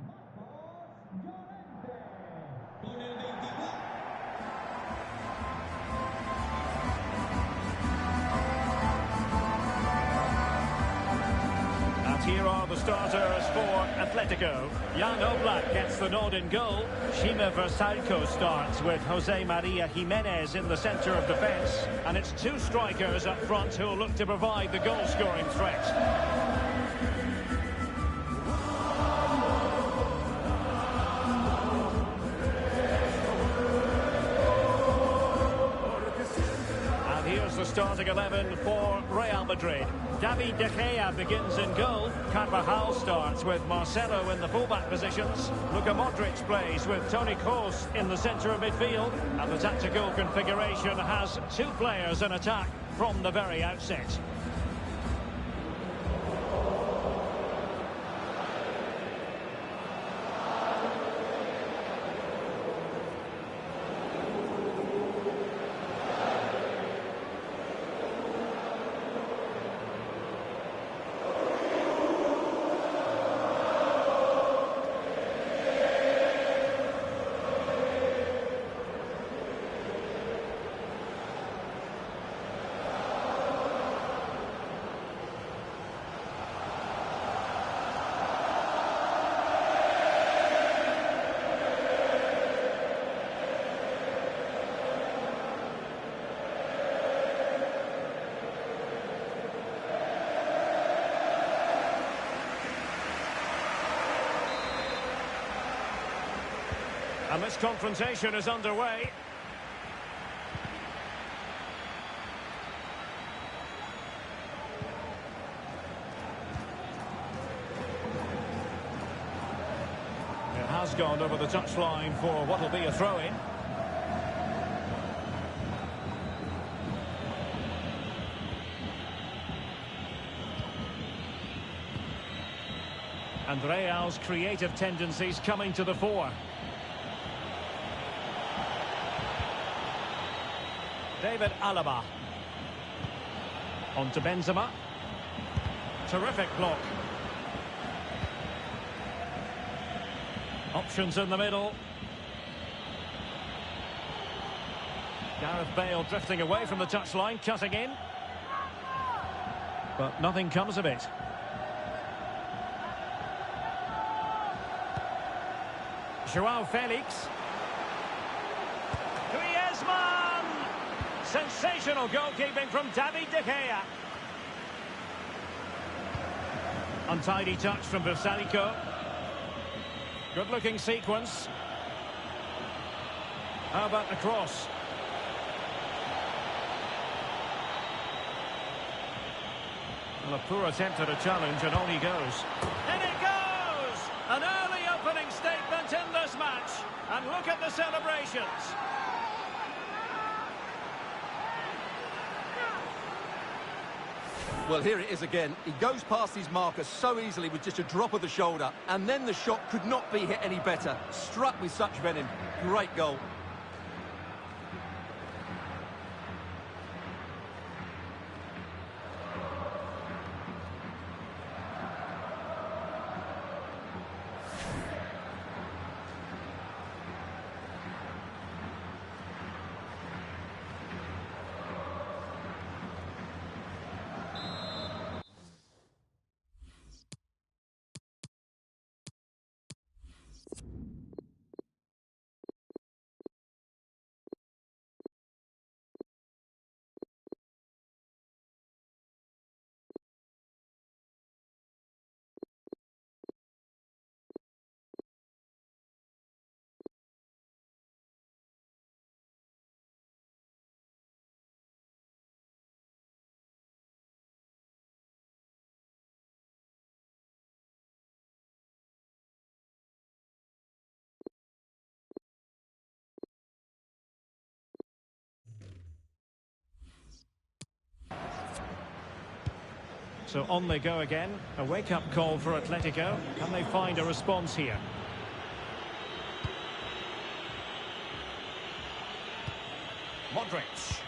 Here are the starters for Atletico. Jan Oblak gets the nod in goal. Shima Versalco starts with Jose Maria Jimenez in the centre of defence. And it's two strikers up front who will look to provide the goal-scoring threat. The starting 11 for Real Madrid. David De Gea begins in goal. Carvajal starts with Marcelo in the fullback positions. Luka Modric plays with Toni Kroos in the centre of midfield. And the tactical configuration has two players in attack from the very outset. And this confrontation is underway. It has gone over the touchline for what will be a throw-in. And Real's creative tendencies coming to the fore. David Alaba. On to Benzema. Terrific block. Options in the middle. Gareth Bale drifting away from the touchline, cutting in. But nothing comes of it. Joao Felix. Griezmann! Sensational goalkeeping from David De Gea. Untidy touch from Versalco. Good-looking sequence. How about the cross? Well, a poor attempt at a challenge, and on he goes. In it goes! An early opening statement in this match. And look at the celebrations. Well, here it is again. He goes past his marker so easily with just a drop of the shoulder. And then the shot could not be hit any better. Struck with such venom. Great goal. So on they go again. A wake-up call for Atletico. Can they find a response here? Modric.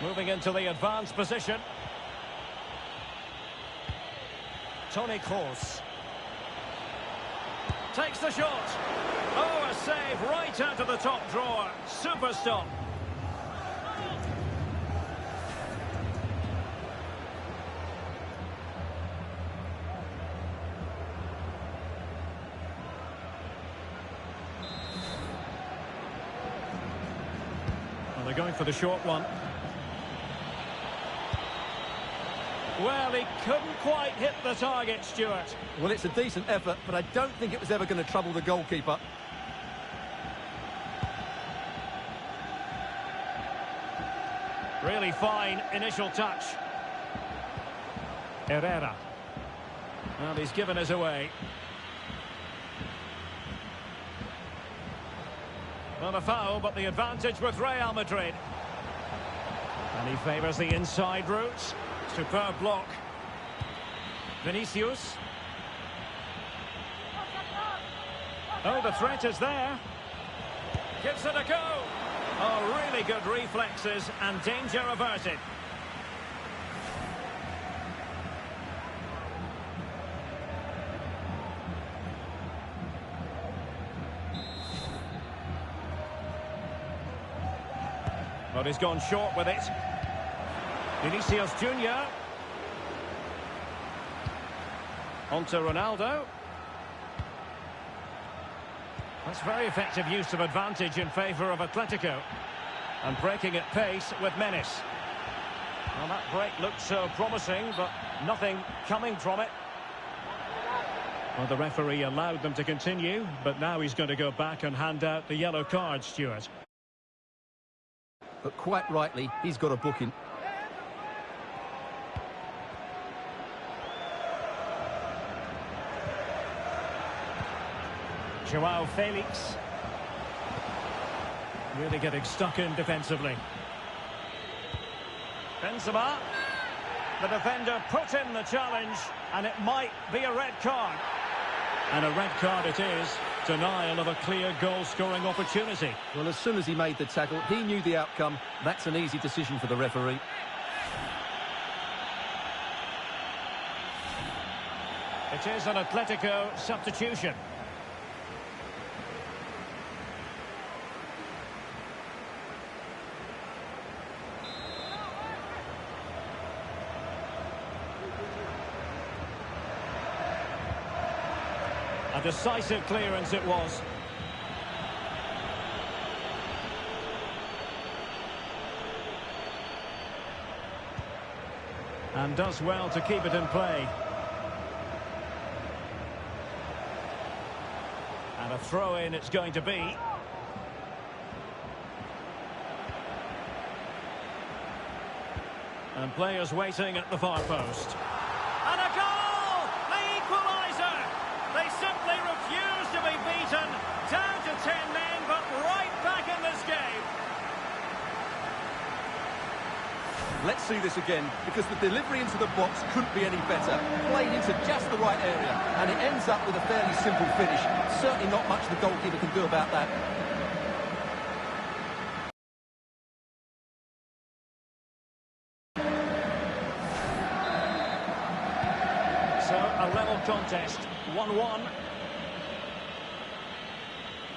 Moving into the advanced position. Toni Kroos. Takes the shot. Oh, a save right out of the top drawer. Super stop. Well, they're going for the short one. Well, he couldn't quite hit the target, Stuart. Well, it's a decent effort, but I don't think it was ever going to trouble the goalkeeper. Really fine initial touch. Herrera. Well, he's given us away. Well, a foul, but the advantage with Real Madrid. And he favours the inside route. Superb block. Vinicius. Oh, the threat is there. Gives it a go. Oh, really good reflexes and danger averted. But he's gone short with it. Vinicius Junior. On to Ronaldo. That's very effective use of advantage in favour of Atletico. And breaking at pace with menace. Well, that break looked so promising, but nothing coming from it. Well, the referee allowed them to continue, but now he's going to go back and hand out the yellow card, Stuart. But quite rightly, he's got a booking. Joao Felix. Really getting stuck in defensively. Benzema. The defender put in the challenge, and it might be a red card. And a red card it is. Denial of a clear goal-scoring opportunity. Well, as soon as he made the tackle, he knew the outcome. That's an easy decision for the referee. It is an Atletico substitution. A decisive clearance it was. And does well to keep it in play. And a throw-in it's going to be. And players waiting at the far post. And a goal! The equaliser! They simply refuse to be beaten. Down to 10 men, but right back in this game. Let's see this again, because the delivery into the box couldn't be any better. Played into just the right area, and it ends up with a fairly simple finish. Certainly not much the goalkeeper can do about that. So, a level contest, 1-1.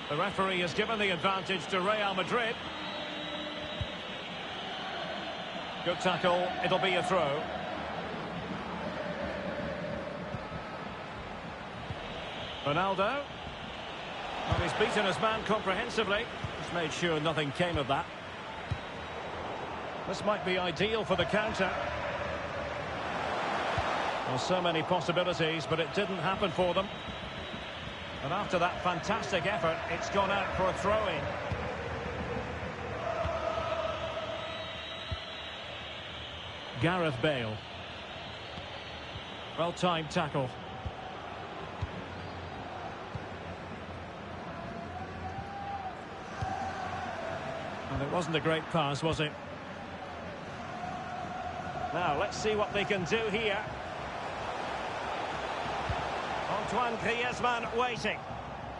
The referee has given the advantage to Real Madrid. Good tackle, it'll be a throw. Ronaldo. Well, he's beaten his man comprehensively. He's made sure nothing came of that. This might be ideal for the counter. Well, so many possibilities, but it didn't happen for them. And after that fantastic effort, it's gone out for a throw-in. Gareth Bale. Well-timed tackle. And it wasn't a great pass, was it? Now, let's see what they can do here. Antoine Griezmann waiting.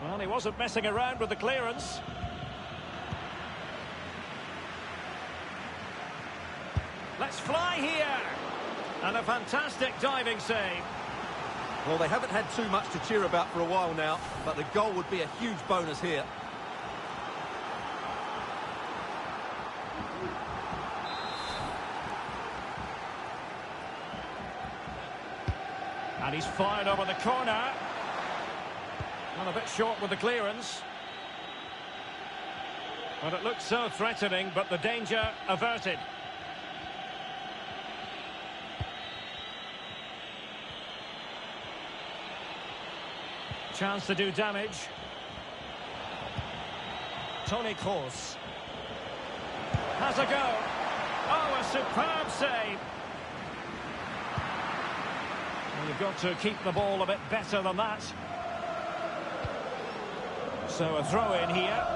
Well, he wasn't messing around with the clearance. Let's fly here. And a fantastic diving save. Well, they haven't had too much to cheer about for a while now, but the goal would be a huge bonus here. And he's fired over the corner. Well, a bit short with the clearance. Well, it looked so threatening, but the danger averted. Chance to do damage. Toni Kroos has a go. Oh, a superb save. Well, you've got to keep the ball a bit better than that. So a throw in here.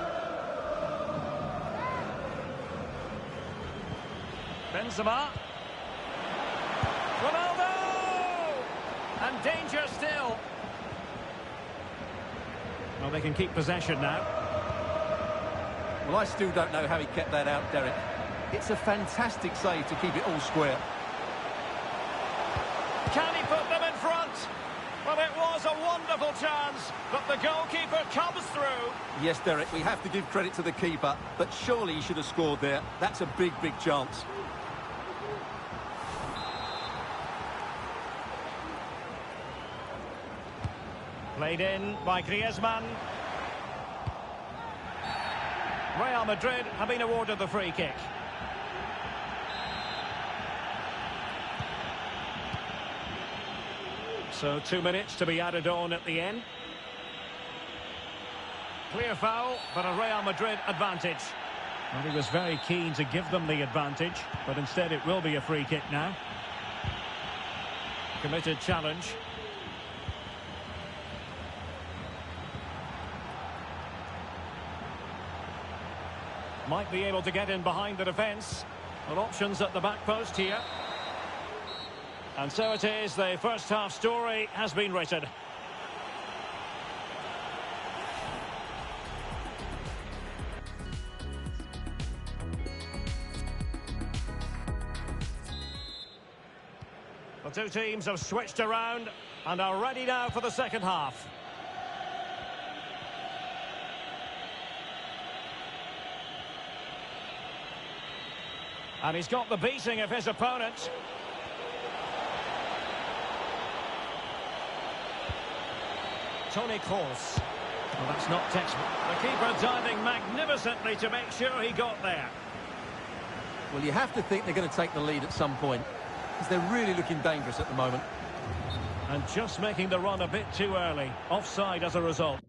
Benzema. Ronaldo! And danger still. Well, they can keep possession now. Well, I still don't know how he kept that out, Derek. It's a fantastic save to keep it all square. Can he put them in front? Well, it was a wonderful chance, but the goalkeeper comes through. Yes, Derek, we have to give credit to the keeper, but surely he should have scored there. That's a big, big chance. Played in by Griezmann. Real Madrid have been awarded the free kick. So 2 minutes to be added on at the end. Clear foul, but a Real Madrid advantage. Well, he was very keen to give them the advantage, but instead it will be a free kick now. Committed challenge. Might be able to get in behind the defence. Well, options at the back post here. And so it is, the first half story has been written. The two teams have switched around and are ready now for the second half. And he's got the beating of his opponent. Toni Kroos. Well, that's not textbook. The keeper diving magnificently to make sure he got there. Well, you have to think they're going to take the lead at some point, because they're really looking dangerous at the moment. And just making the run a bit too early. Offside as a result.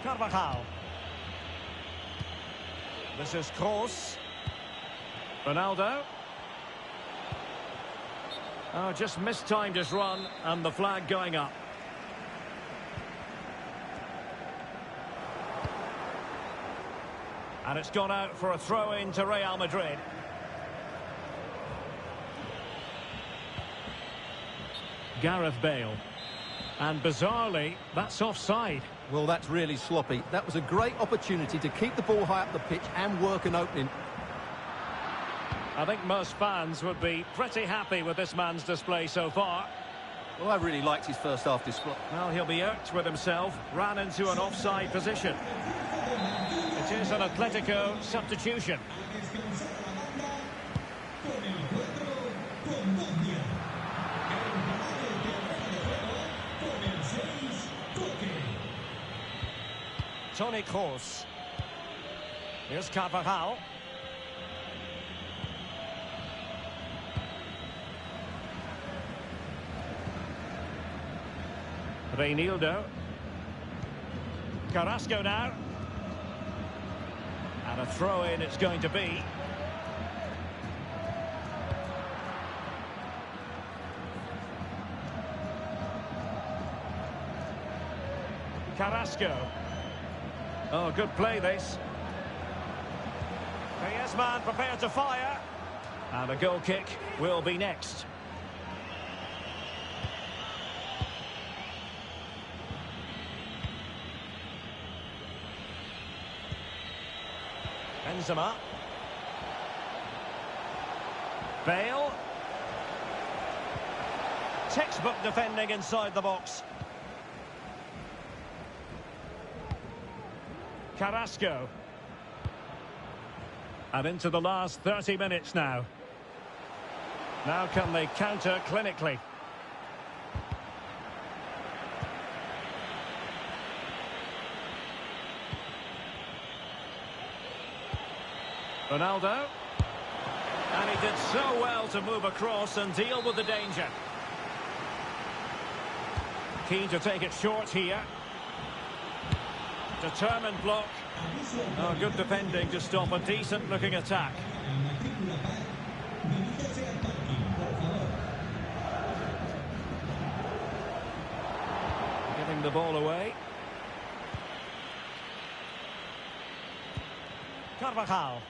Carvajal. This is Kroos. Ronaldo. Oh, just mistimed his run and the flag going up. And it's gone out for a throw-in to Real Madrid. Gareth Bale. And bizarrely, that's offside. Well, that's really sloppy. That was a great opportunity to keep the ball high up the pitch and work an opening. I think most fans would be pretty happy with this man's display so far. Well, I really liked his first half display. Well, he'll be irked with himself. Ran into an offside position. It is an Atletico substitution. Toni Kroos. Here's Carvajal. Reinildo. Carrasco now. And a throw-in it's going to be. Carrasco. Oh, good play this. Griezmann prepared to fire. And a goal kick will be next. Benzema. Bale. Textbook defending inside the box. Carrasco. And into the last 30 minutes now. Now can they counter clinically? Ronaldo. And he did so well to move across and deal with the danger. Keen to take it short here. Determined block. Oh, good defending to stop a decent-looking attack. Giving the ball away. Carvajal.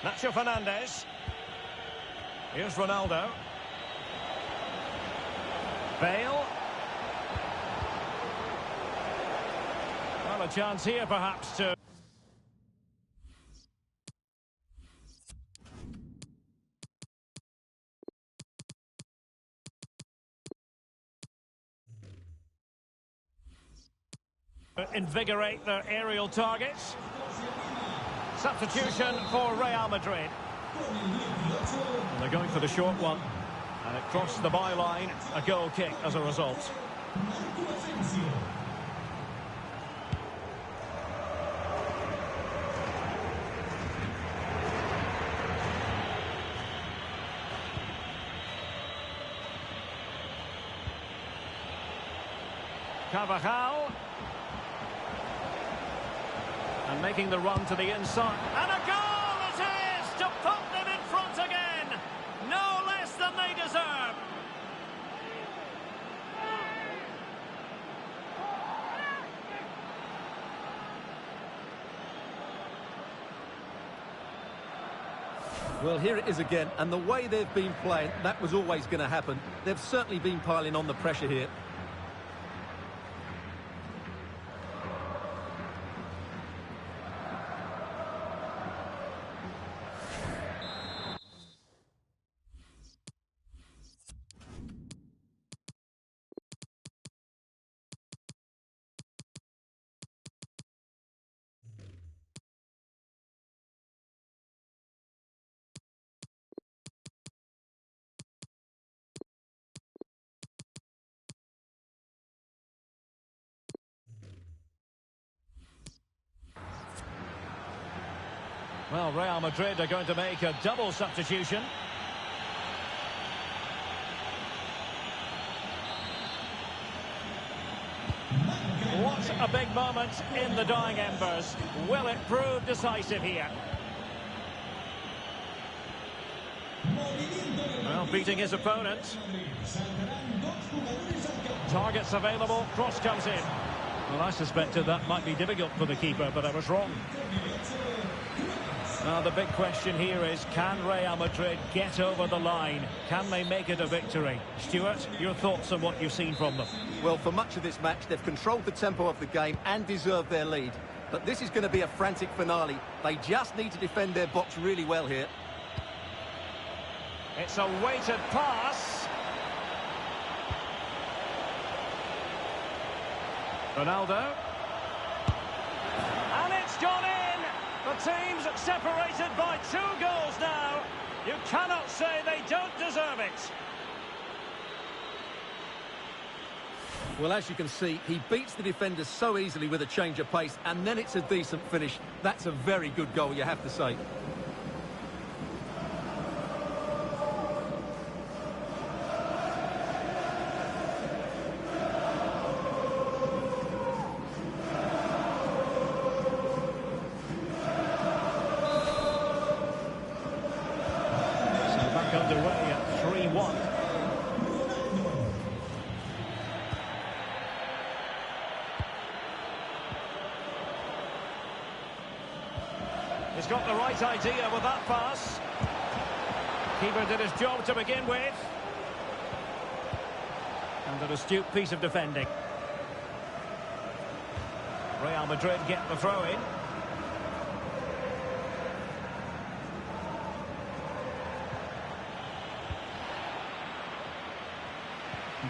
Nacho Fernandez. Here's Ronaldo. Bale. Well, a chance here perhaps to... invigorate their aerial targets. Substitution for Real Madrid. And they're going for the short one. And it crossed the byline. A goal kick as a result. Carvajal. And making the run to the inside. And a goal it is to put them in front again. No less than they deserve. Well, here it is again, and the way they've been playing, that was always going to happen. They've certainly been piling on the pressure here. Well, Real Madrid are going to make a double substitution. What a big moment in the dying embers. Will it prove decisive here? Well, beating his opponent. Targets available, cross comes in. Well, I suspected that might be difficult for the keeper, but I was wrong. Now, the big question here is, can Real Madrid get over the line? Can they make it a victory? Stuart, your thoughts on what you've seen from them? Well, for much of this match, they've controlled the tempo of the game and deserved their lead. But this is going to be a frantic finale. They just need to defend their box really well here. It's a weighted pass. Ronaldo. And it's gone in. The team's separated by 2 goals now. You cannot say they don't deserve it. Well, as you can see, he beats the defenders so easily with a change of pace, and then it's a decent finish. That's a very good goal, you have to say. Underway at 3-1. He's got the right idea with that pass. Keeper did his job to begin with. And an astute piece of defending. Real Madrid get the throw in.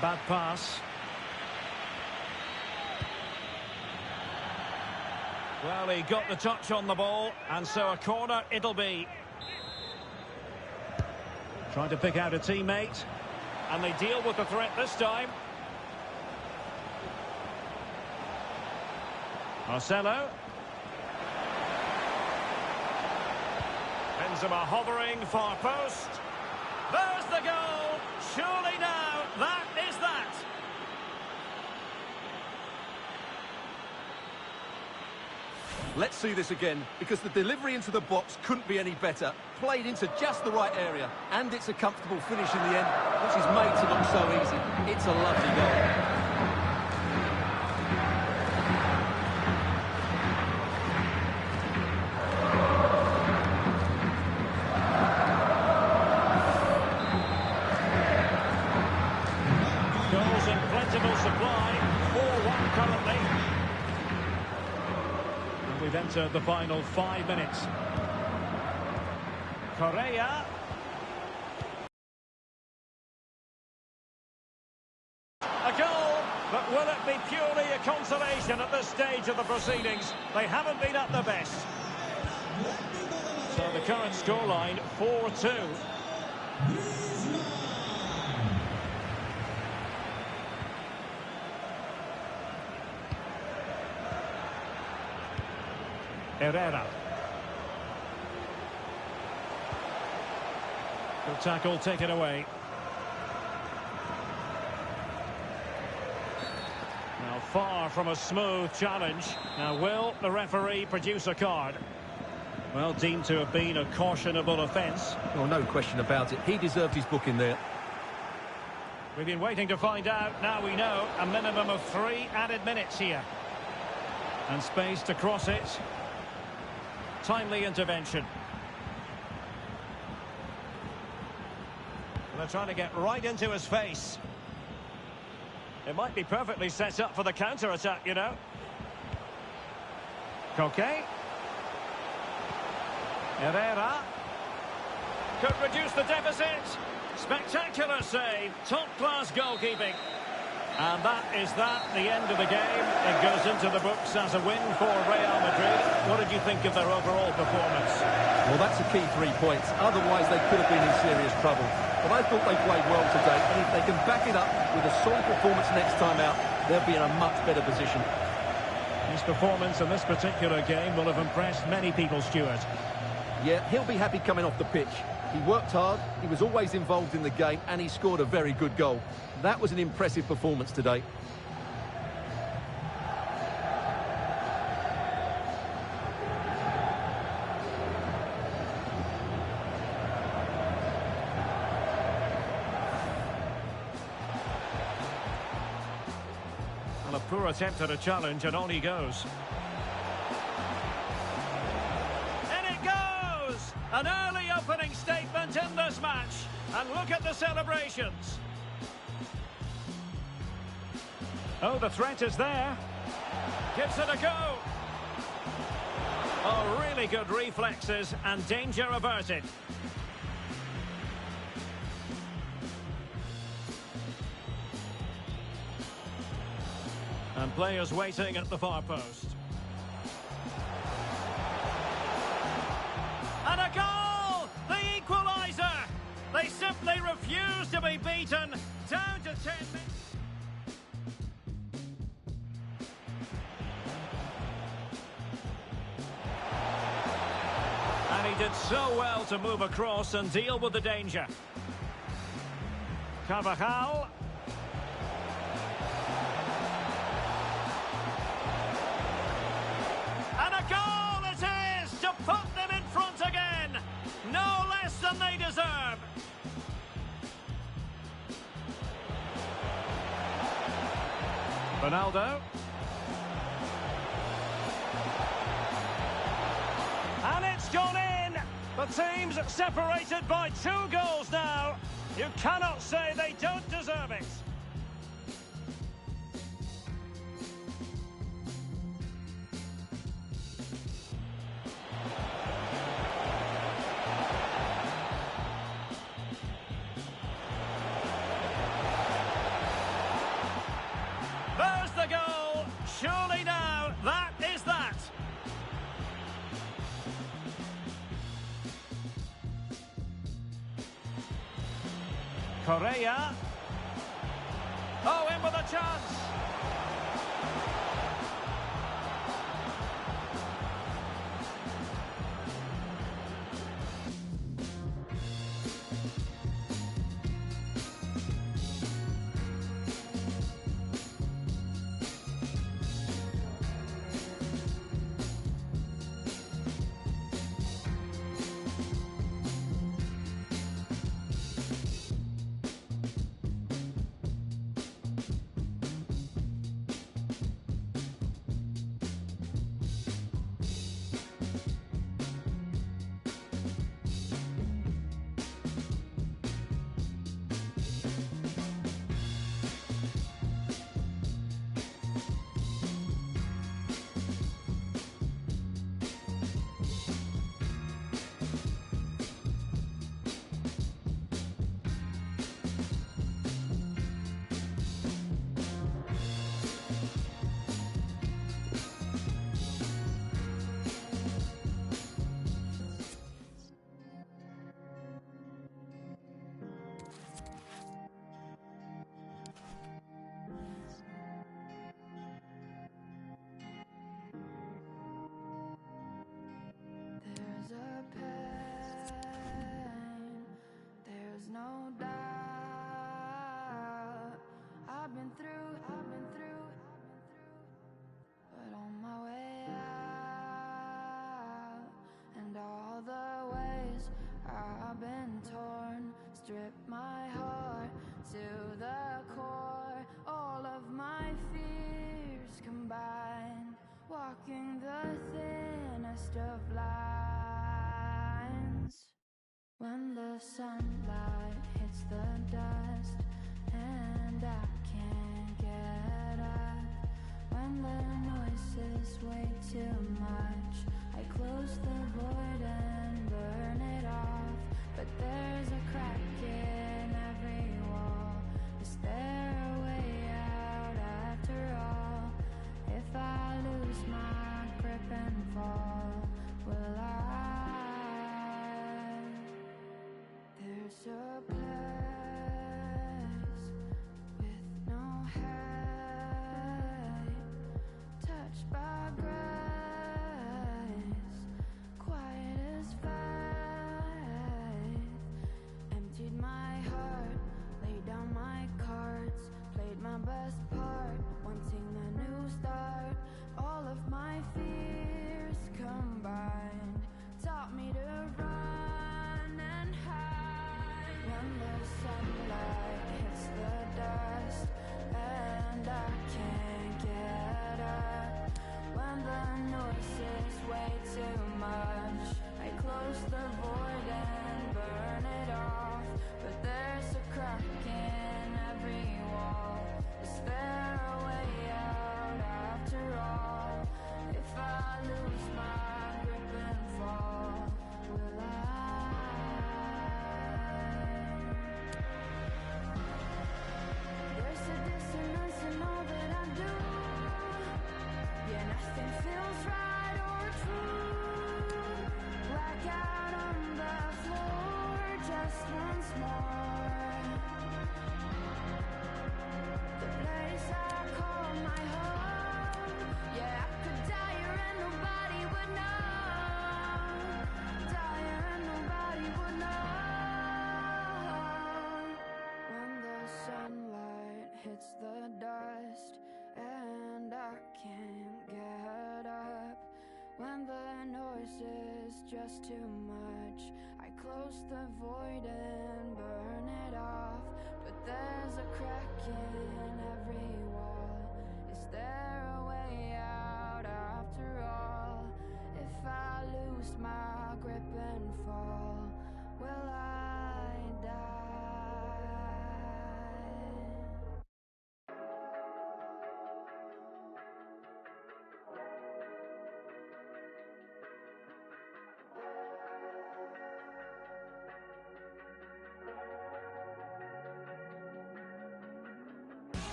Bad pass. Well, he got the touch on the ball, and so a corner it'll be. Trying to pick out a teammate, and they deal with the threat this time. Marcelo. Benzema hovering, far post. There's the goal. Surely now, that is that. Let's see this again, because the delivery into the box couldn't be any better. Played into just the right area, and it's a comfortable finish in the end, which is made to look so easy. It's a lovely goal. Supply, 4-1 currently. And we've entered the final 5 minutes. Correa. A goal, but will it be purely a consolation at this stage of the proceedings? They haven't been at their best. So the current scoreline, 4-2. Herrera. Good tackle taken away. Now far from a smooth challenge. Now will the referee produce a card? Well, deemed to have been a cautionable offence. Well, no question about it. He deserved his booking there. We've been waiting to find out. Now we know. A minimum of 3 added minutes here. And space to cross it. Timely intervention. They're trying to get right into his face. It might be perfectly set up for the counter-attack, you know. Koke. Herrera. Could reduce the deficit. Spectacular save. Top-class goalkeeping. And that is the end of the game. It goes into the books as a win for Real Madrid. What did you think of their overall performance? Well, that's a key 3 points. Otherwise, they could have been in serious trouble. But I thought they played well today. And if they can back it up with a solid performance next time out, they'll be in a much better position. His performance in this particular game will have impressed many people, Stuart. Yeah, he'll be happy coming off the pitch. He worked hard, he was always involved in the game, and he scored a very good goal. That was an impressive performance today. A poor attempt at a challenge, and on he goes. In it goes! An early opening statement in this match. And look at the celebrations. Oh, the threat is there. Gives it a go. Oh, really good reflexes and danger averted. And players waiting at the far post. And a goal! The equaliser! They simply refuse to be beaten. Down to 10 minutes. And he did so well to move across and deal with the danger. Carvajal. And a goal it is to put them in front again. No less than they deserve. Ronaldo. And it's gone in. The team's separated by 2 goals now. You cannot say they don't deserve it. There's the goal. Surely now, that is that. Correa. Oh, in with a chance. There's a pain, there's no doubt. I've been through, but on my way out, and all the ways I've been torn, strip my heart to the core. All of my fears combined, walking the thinnest of lines. When the sunlight hits the dust and I can't get up, when the noise is way too much, I close the void and burn it off. But there's a crack in every wall. Is there a way out after all? If I lose my grip and fall, will I? There's a place with no hate, touched by grace, quiet as faith. Emptied my heart, laid down my cards, played my best part, wanting a new start. All of my fears combined taught me to run and hide. When the sunlight hits the dust and I can't get way too much. I close the void and burn it off, but there's a crack in every wall. Is there a way out after all? If I lose my grip and fall, will I? There's a dissonance in all that I do. Yeah, nothing feels right or true. Blackout on the floor just once more. The place I call my home. Yeah, I could die here and nobody would know. Die here and nobody would know. When the sunlight hits the dust and I can't get up, when the noise is just too much, I close the void and burn it off, but there's a crack in every wall. Is there a way out after all? If I lose my grip and fall, will I die?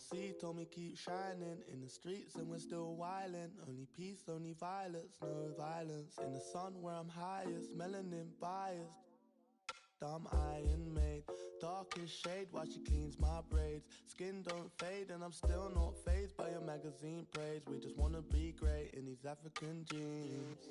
C told me keep shining in the streets and we're still wildin'. Only peace, only violence, no violence. In the sun where I'm highest, melanin biased. Dumb iron made, darkest shade while she cleans my braids. Skin don't fade and I'm still not fazed by your magazine praise. We just wanna be great in these African jeans.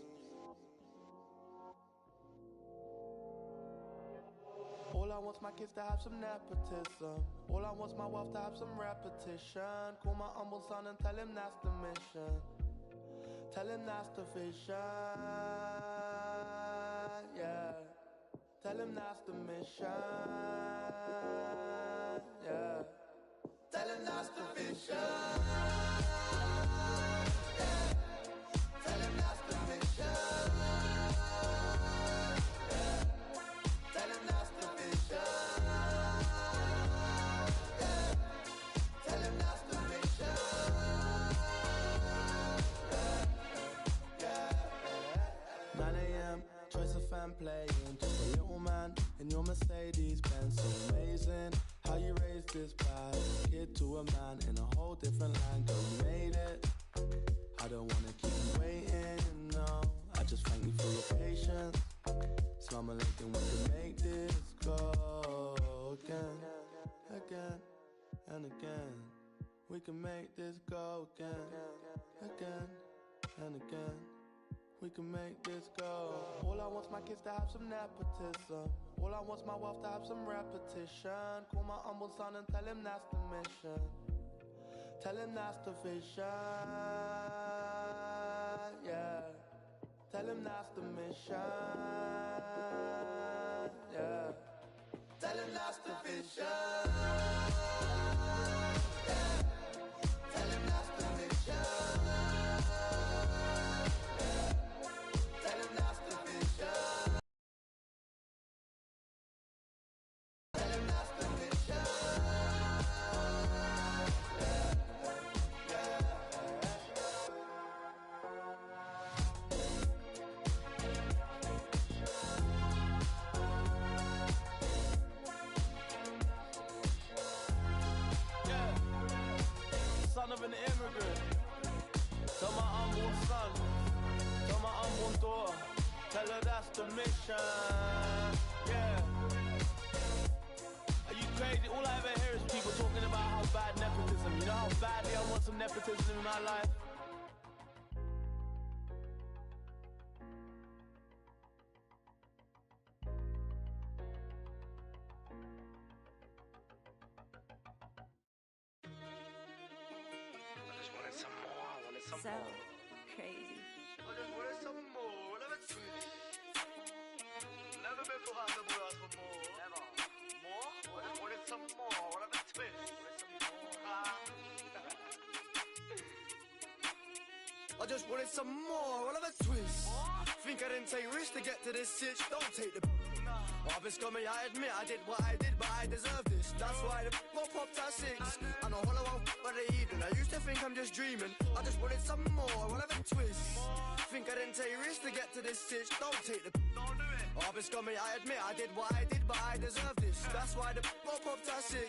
All I want's my kids to have some nepotism. All I want's my wealth to have some repetition. Call my humble son and tell him that's the mission. Tell him that's the vision, yeah. Tell him that's the mission, yeah. Tell him that's the vision, yeah. Tell him that's the mission, yeah. Tell him that's the vision, yeah. Tell him that's the mission, yeah, yeah. 9 a.m. choice of fan playing. Just a little man in your Mercedes Benz. So amazing how you raised this bad kid to a man in a whole different land. Girl, you made it. I don't wanna keep you waiting, no. I just thank you for your patience. Slum a lake and we can make this go again, again, and again. We can make this go again, again, and again. We can make this go. All I want's my kids to have some nepotism. All I want's my wealth to have some repetition. Call my humble son and tell him that's the mission. Tell him that's the vision, yeah. Tell him that's the mission, yeah. Tell him that's the vision, yeah. Tell him that's the mission. Son of an immigrant, tell my unborn son, tell my unborn daughter, tell her that's the mission, yeah. Are you crazy? All I ever hear is people talking about how bad nepotism. You know how badly I want some nepotism in my life? So crazy. I just wanted some more, whatever twist. Never been for hot, never asked for more. Never. More? I just wanted some more, whatever twist. I just wanted some more, whatever twist. Think I didn't take risks to get to this sitch, don't take the I've been scummy, I admit I did what I did, but I deserve this. That's why the popped at 6. I know hollow out by the evening. I used to think I'm just dreaming. I just wanted some more, whatever twist. Think I didn't take risks to get to this sitch, don't take the don't do it. I've been scummy, I admit I did what I did, but I deserve this. That's why the popped at 6.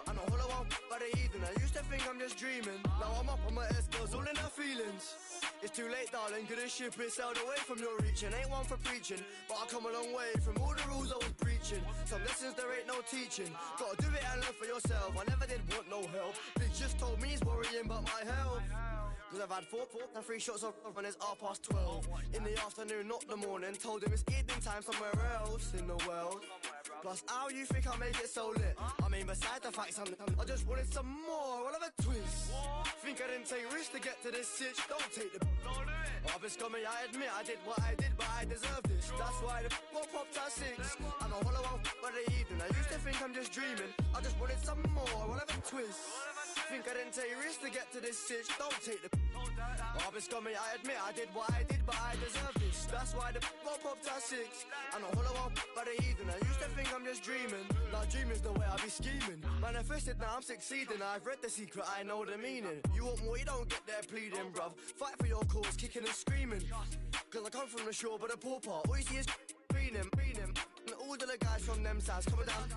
I know hollow out by the evening. I used to think I'm just dreaming. Now I'm up on my S-girls, all in her feelings. It's too late, darling, good as ship it sailed away from your reaching. Ain't one for preaching, but I come a long way from all the rules I was breaching. Some lessons there ain't no teaching. Gotta do it and learn for yourself. I never did want no help. Big just told me he's worrying about my health. Cause I've had 4 and 3 shots of when it's 12:30. In the afternoon, not the morning. Told him it's evening time somewhere else in the world. Plus, how you think I make it so lit? I mean, besides the fact I just wanted some more, whatever twist. Think I didn't take risks to get to this sitch, don't take the don't do it. I've been scummy, I admit I did what I did, but I deserve this. That's why the popped at 6. I know hollow out by the evening. I used to think I'm just dreaming. I just wanted some more, whatever twist. Think I didn't take risks to get to this sitch, don't take the I've been scummy, I admit I did what I did, but I deserve this. That's why the popped at 6. I know hollow out by the evening. I used to think I'm just dreaming. Now dreaming's the way I be scheming. Manifested, now I'm succeeding. I've read the secret, I know the meaning. You want more, you don't get there pleading, bruv. Fight for your cause, kicking and screaming. Cause I come from the shore, but the poor part, all you see is feeling. And all the guys from them sides coming down.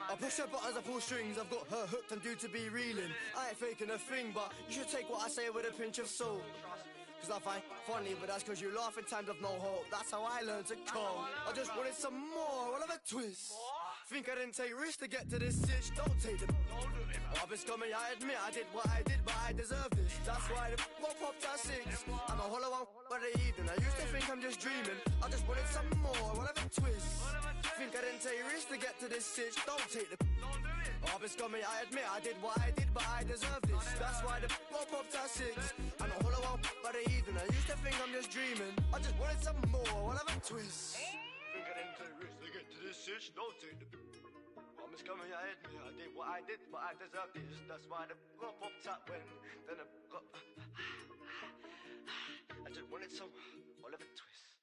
I push her buttons, I pull strings, I've got her hooked and due to be reeling. I ain't faking a thing, but you should take what I say with a pinch of salt. Cause I find funny, but that's cause you laugh in times of no hope. That's how I learned to cope. I just wanted some more, one of a twist. Think I didn't take risks to get to this sitch. Don't take the I've been scummy, I admit I did what I did, but I deserve this. That's why the got popped at 6. I'm a hollow one by the evening. I used to think I'm just dreaming. I just wanted some more, one of a twist. Think I didn't take risks to get to this sitch. Don't take the I've been scummy, I admit I did what I did, but I deserve this. That's why the got popped at 6. I'm a hollow one by the evening. I used to think I'm just dreaming. I just wanted some more, one of a twist. Think I didn't take risks to get to this sitch. Don't take the I'm just coming, I admit I did what I did, but I deserve this. That's why the got popped up when then I got I just wanted some Oliver Twist.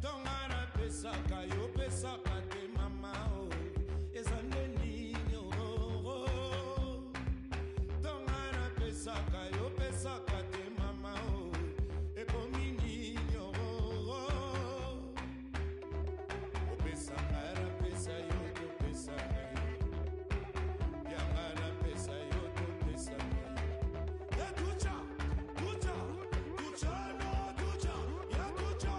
Tongana pesaka yo pesaka te mama o ezande niño o Tongana pesaka yo pesaka te mama o ekomi niño o pesaka ra pesa yo to pesaka yo yangana pesa yo to pesaka yo ya tucha tucha tucha no tucha ya tucha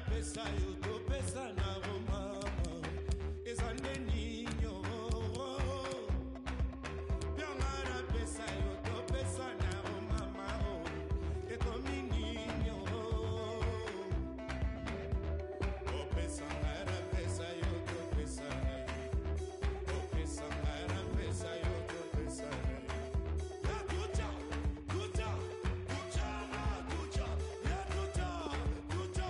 Pesa yo to pesa na Roma ezande niño Yangana pesa yo to pesa na Roma ekomi niño O pesa ngara pesa yo to pesa O pesa ngara pesa yo to pesa Ya tucha tucha tucha na tucha ya tucha tucha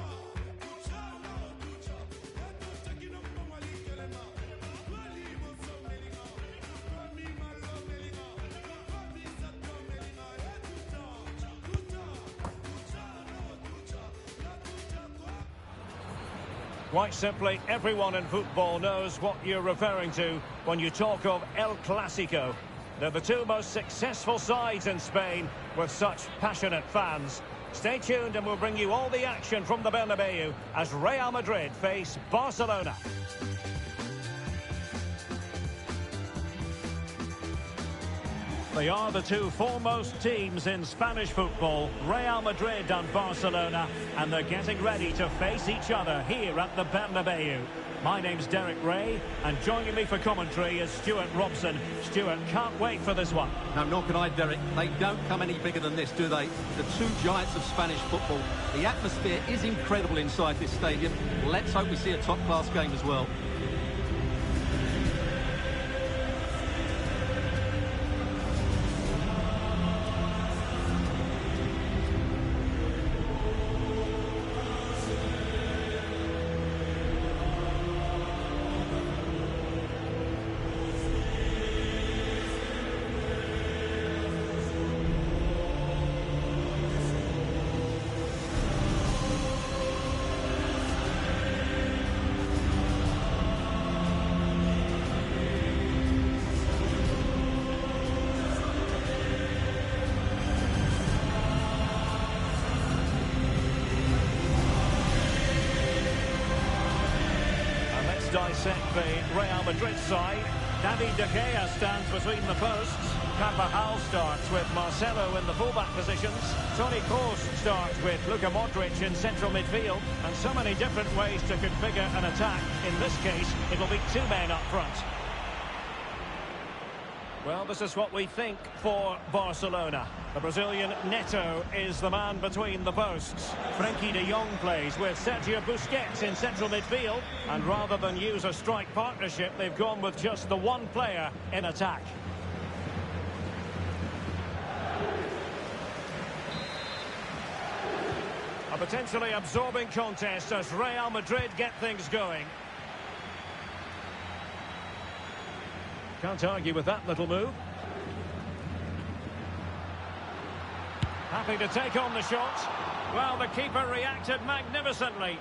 Quite simply, everyone in football knows what you're referring to when you talk of El Clasico. They're the two most successful sides in Spain with such passionate fans. Stay tuned and we'll bring you all the action from the Bernabeu as Real Madrid face Barcelona. They are the two foremost teams in Spanish football, Real Madrid and Barcelona, and they're getting ready to face each other here at the Bernabeu. My name's Derek Ray, and joining me for commentary is Stuart Robson. Stuart, can't wait for this one. No, nor can I, Derek. They don't come any bigger than this, do they? The two giants of Spanish football. The atmosphere is incredible inside this stadium. Let's hope we see a top-class game as well. Dissect the Real Madrid side. David De Gea stands between the posts. Carvajal starts with Marcelo in the fullback positions. Toni Kroos starts with Luka Modric in central midfield. And so many different ways to configure an attack. In this case, it'll be two men up front. Well, this is what we think for Barcelona. The Brazilian Neto is the man between the posts. Frenkie de Jong plays with Sergio Busquets in central midfield. And rather than use a strike partnership, they've gone with just the one player in attack. A potentially absorbing contest as Real Madrid get things going. Can't argue with that little move. Happy to take on the shot. Well, the keeper reacted magnificently.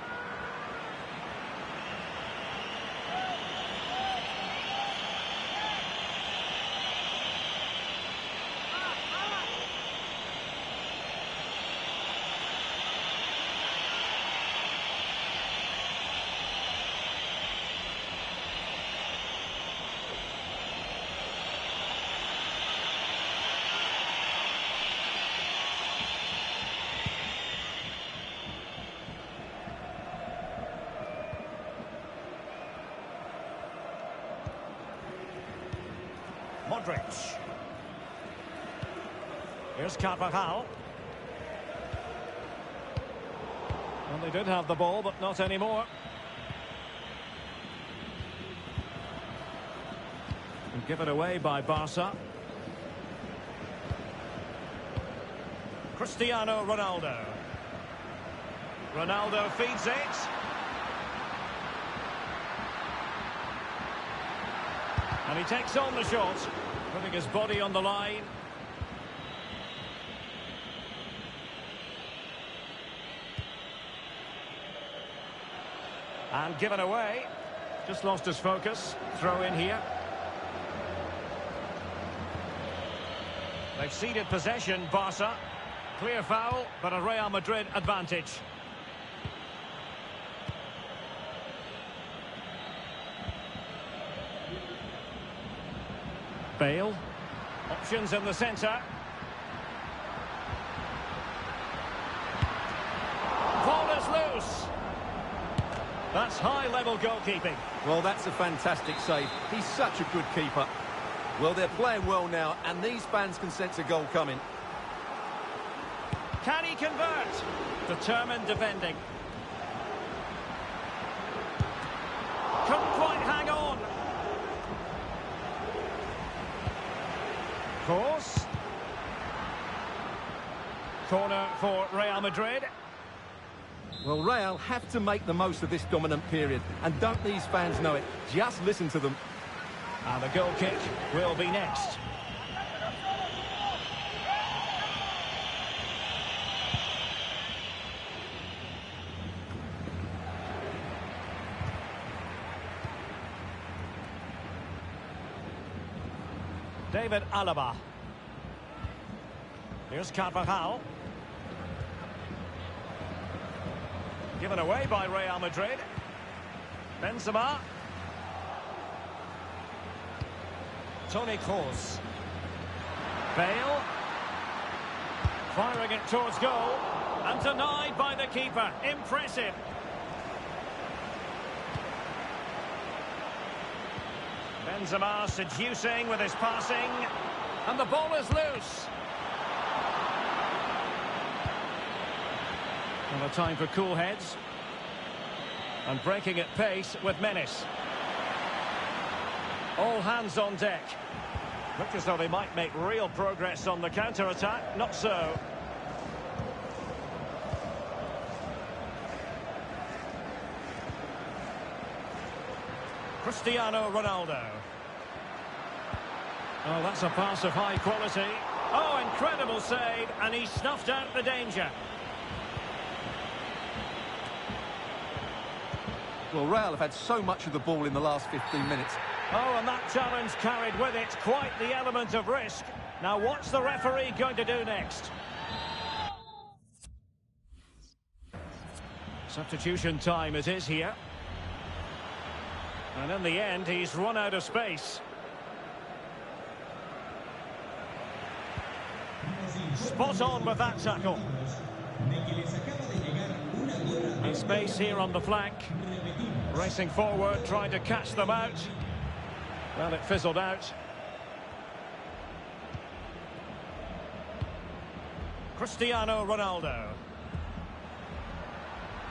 Modric. Here's Carvajal. Well, they did have the ball, but not anymore. And given away by Barca. Cristiano Ronaldo. Ronaldo feeds it. And he takes on the shot, putting his body on the line. And given away. Just lost his focus. Throw in here. They've ceded possession, Barca. Clear foul, but a Real Madrid advantage. Bale. Options in the centre. Ball is loose. That's high-level goalkeeping. Well, that's a fantastic save. He's such a good keeper. Well, they're playing well now, and these fans can sense a goal coming. Can he convert? Determined defending. Couldn't quite hang on. Course. Corner for Real Madrid. Well, Real have to make the most of this dominant period. And don't these fans know it? Just listen to them. And the goal kick will be next. David Alaba. Here's Carvajal. Given away by Real Madrid. Benzema. Toni Kroos. Bale. Firing it towards goal. And denied by the keeper. Impressive. Benzema seducing with his passing. And the ball is loose. And a time for cool heads. And breaking at pace with menace. All hands on deck. Look as though they might make real progress on the counter-attack. Not so. Cristiano Ronaldo. Oh, that's a pass of high quality. Oh, incredible save, and he snuffed out the danger. Well, Real have had so much of the ball in the last 15 minutes. Oh, and that challenge carried with it quite the element of risk. Now, what's the referee going to do next? Substitution time it is here. And in the end, he's run out of space. Spot on with that tackle. And space here on the flank. Racing forward, trying to catch them out. Well, it fizzled out. Cristiano Ronaldo.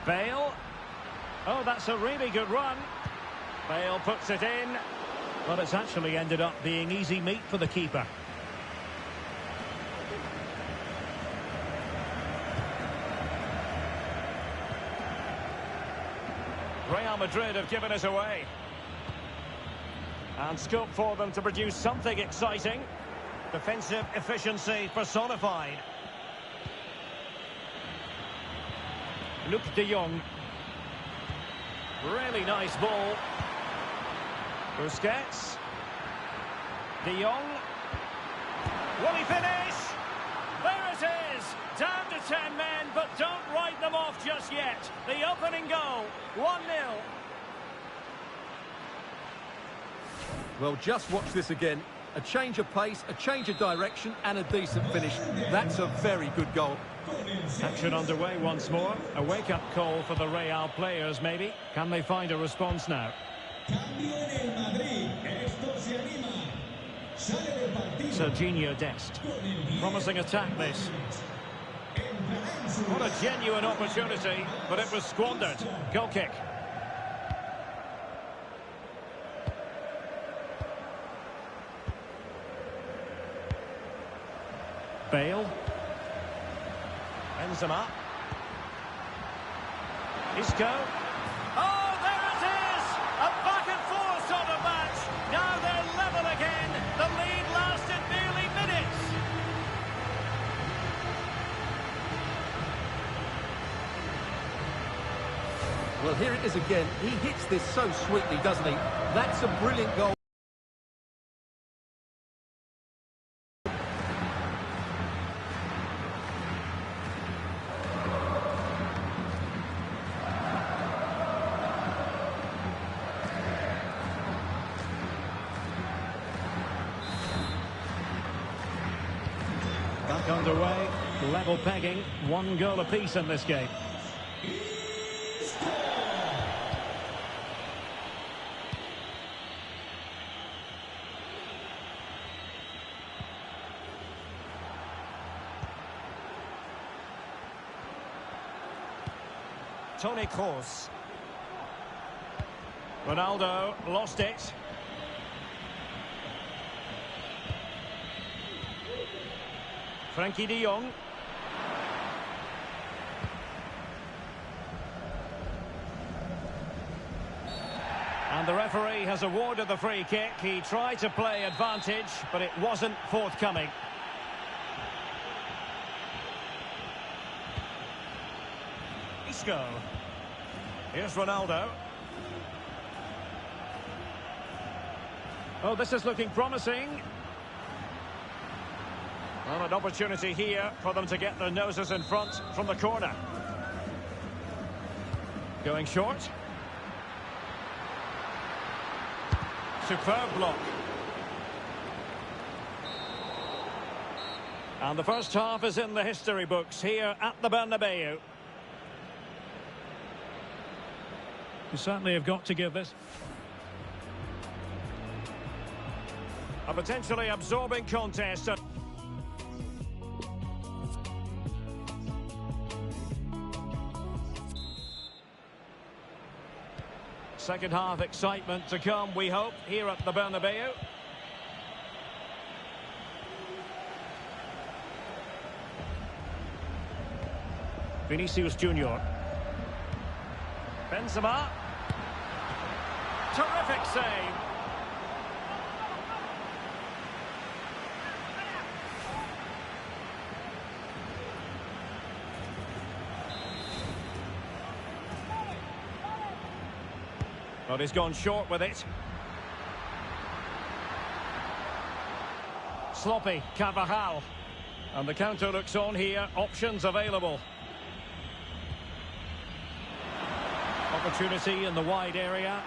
Bale. Oh, that's a really good run. Bale puts it in. But it's actually ended up being easy meat for the keeper. Real Madrid have given us away. And scope for them to produce something exciting. Defensive efficiency personified. Luke de Jong. Really nice ball. Busquets. De Jong. Will he finish? There it is! Down to 10 men, but don't write them off just yet. The opening goal, 1-0. Well, just watch this again. A change of pace, a change of direction, and a decent finish. That's a very good goal. Action underway once more. A wake-up call for the Real players, maybe. Can they find a response now? Serginho Dest. Promising attack, this. What a genuine opportunity, but it was squandered. Goal kick. Bale. Benzema. Isco. Oh, there it is! A back and forth sort of match. Now they're level again. The lead lasted nearly minutes. Well, here it is again. He hits this so sweetly, doesn't he? That's a brilliant goal. Back underway, level pegging, 1 goal apiece in this game. Toni Kroos. Ronaldo lost it. Frankie de Jong. And the referee has awarded the free kick. He tried to play advantage, but it wasn't forthcoming. Isco. Here's Ronaldo. Oh, this is looking promising. Well, an opportunity here for them to get their noses in front from the corner. Going short. Superb block. And the first half is in the history books here at the Bernabeu. You certainly have got to give this. A potentially absorbing contest. Second half excitement to come, we hope, here at the Bernabeu. Vinicius Junior. Benzema. Terrific save. But he's gone short with it. Sloppy, Carvajal. And the counter looks on here. Options available. Opportunity in the wide area.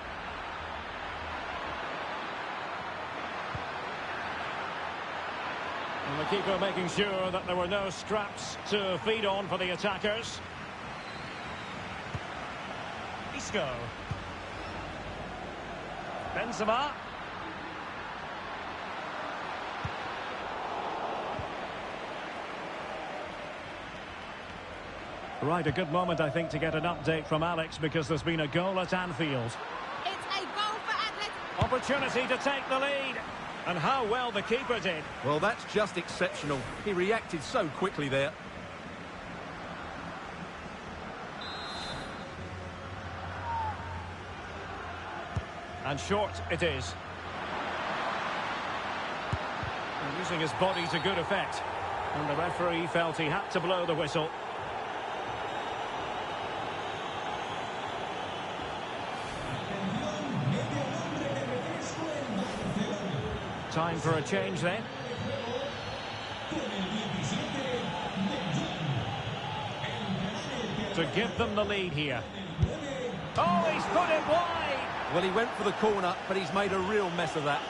And the keeper making sure that there were no scraps to feed on for the attackers. Isco. Benzema. Right, a good moment, I think, to get an update from Alex, because there's been a goal at Anfield. It's a goal for Atletico. Opportunity to take the lead. And how well the keeper did. Well, that's just exceptional. He reacted so quickly there. And short it is. And using his body to good effect. And the referee felt he had to blow the whistle. Time for a change then. To give them the lead here. Oh, he's put it wide! Well, he went for the corner, but he's made a real mess of that.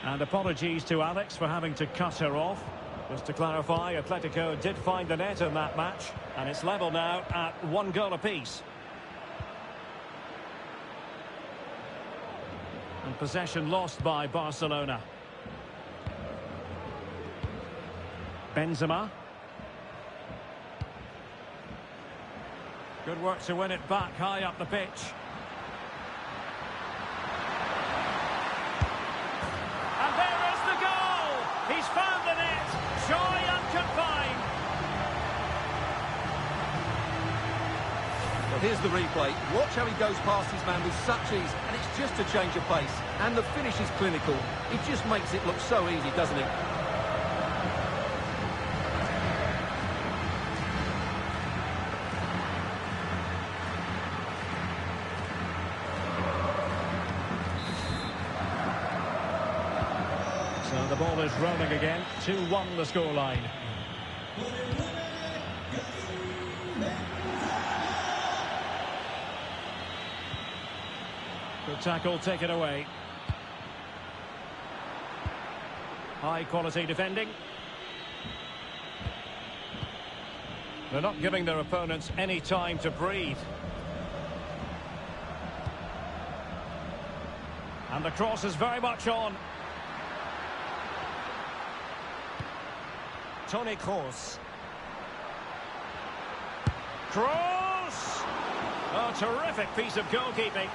And apologies to Alex for having to cut her off. Just to clarify, Atletico did find the net in that match, and it's level now at 1 goal apiece. And possession lost by Barcelona. Benzema. Good work to win it back high up the pitch. And there is the goal! He's found the net! Joy unconfined! Well, here's the replay. Watch how he goes past his man with such ease, and it's just a change of pace. And the finish is clinical. He just makes it look so easy, doesn't he? So the ball is rolling again. 2-1 the scoreline. Good tackle, take it away. High quality defending. They're not giving their opponents any time to breathe. And the cross is very much on. Toni Kroos. Kroos! Oh, terrific piece of goalkeeping.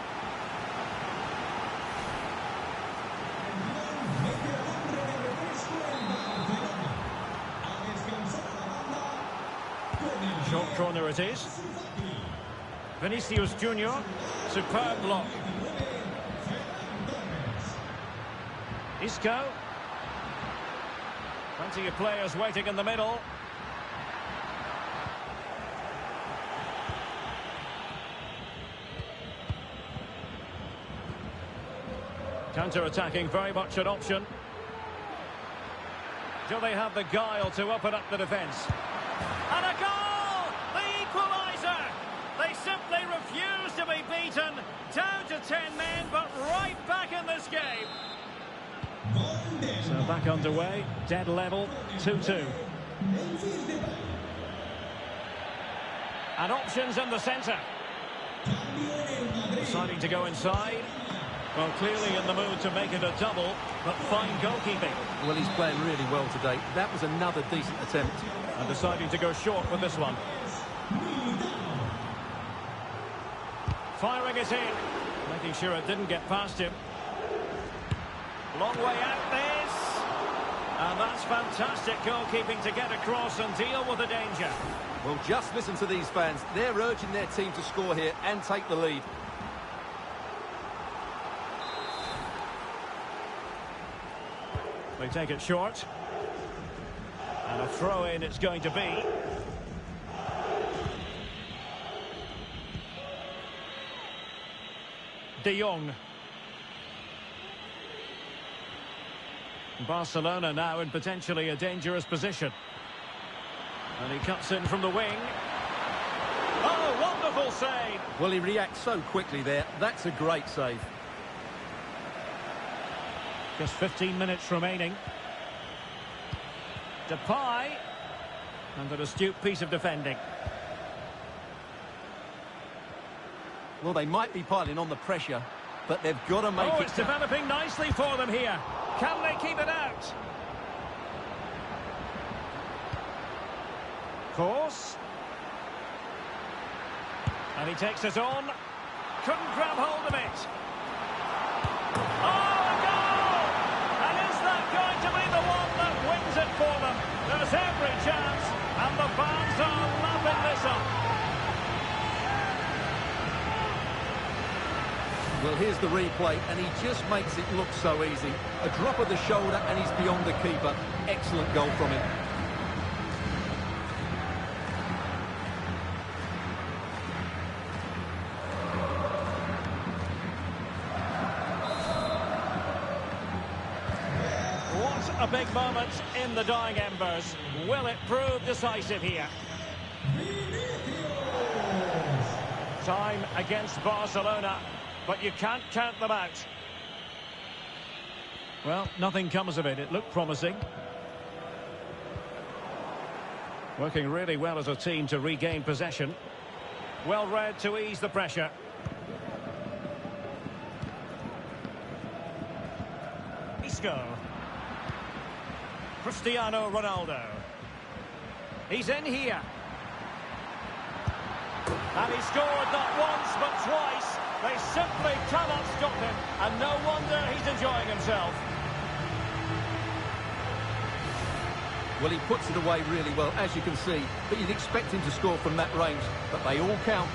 Short corner it is. Vinicius Junior. Superb block. Isco. Plenty of players waiting in the middle. Counter-attacking, very much an option. Do they have the guile to open up the defence? And a goal! The equaliser! They simply refuse to be beaten. Down to 10 men, but right back in this game. So back underway, dead level, 2-2. And options in the centre. Deciding to go inside. Well, clearly in the mood to make it a double, but fine goalkeeping. Well, he's playing really well today. That was another decent attempt. And deciding to go short with this one. Firing it in. Making sure it didn't get past him. Long way out this. And that's fantastic goalkeeping to get across and deal with the danger. Well, just listen to these fans. They're urging their team to score here and take the lead. They take it short. And a throw-in it's going to be. De Jong. Barcelona now in potentially a dangerous position. And he cuts in from the wing. Oh, wonderful save! Well, he reacts so quickly there. That's a great save. Just 15 minutes remaining. Depay. And an astute piece of defending. Well, they might be piling on the pressure, but they've got to make it... Oh, it's developing nicely for them here. Can they keep it out? Course. And he takes it on. Couldn't grab hold of it. Oh, a goal! And is that going to be the one that wins it for them? There's every chance, and the fans are loving this up. Well, here's the replay, and he just makes it look so easy. A drop of the shoulder, and he's beyond the keeper. Excellent goal from him. What a big moment in the dying embers. Will it prove decisive here? Time against Barcelona, but you can't count them out. Well, nothing comes of it. It looked promising. Working really well as a team to regain possession. Well read to ease the pressure. Isco. Cristiano Ronaldo. He's in here. And he scored not once but twice. They simply cannot stop him. And no wonder he's enjoying himself. Well, he puts it away really well, as you can see. But you'd expect him to score from that range. But they all count.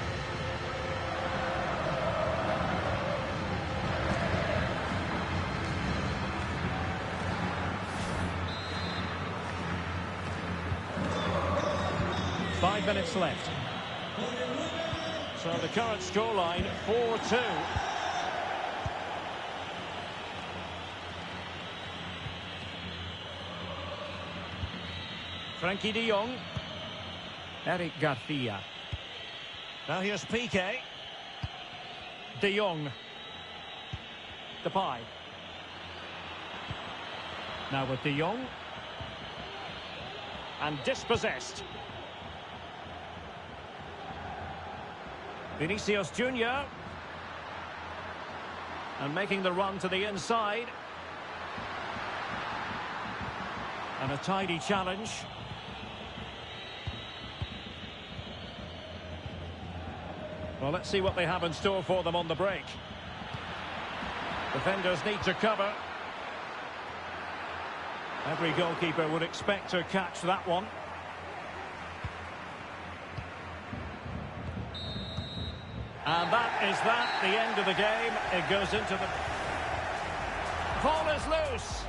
Five minutes left. So the current scoreline, 4-2. Frankie de Jong. Eric Garcia. Now here's Piqué. De Jong. Depay. Now with De Jong. And dispossessed. Vinicius Junior. And making the run to the inside. And a tidy challenge. Well, let's see what they have in store for them on the break. Defenders need to cover. Every goalkeeper would expect to catch that one. And that is the end of the game. It goes into the... Ball is loose.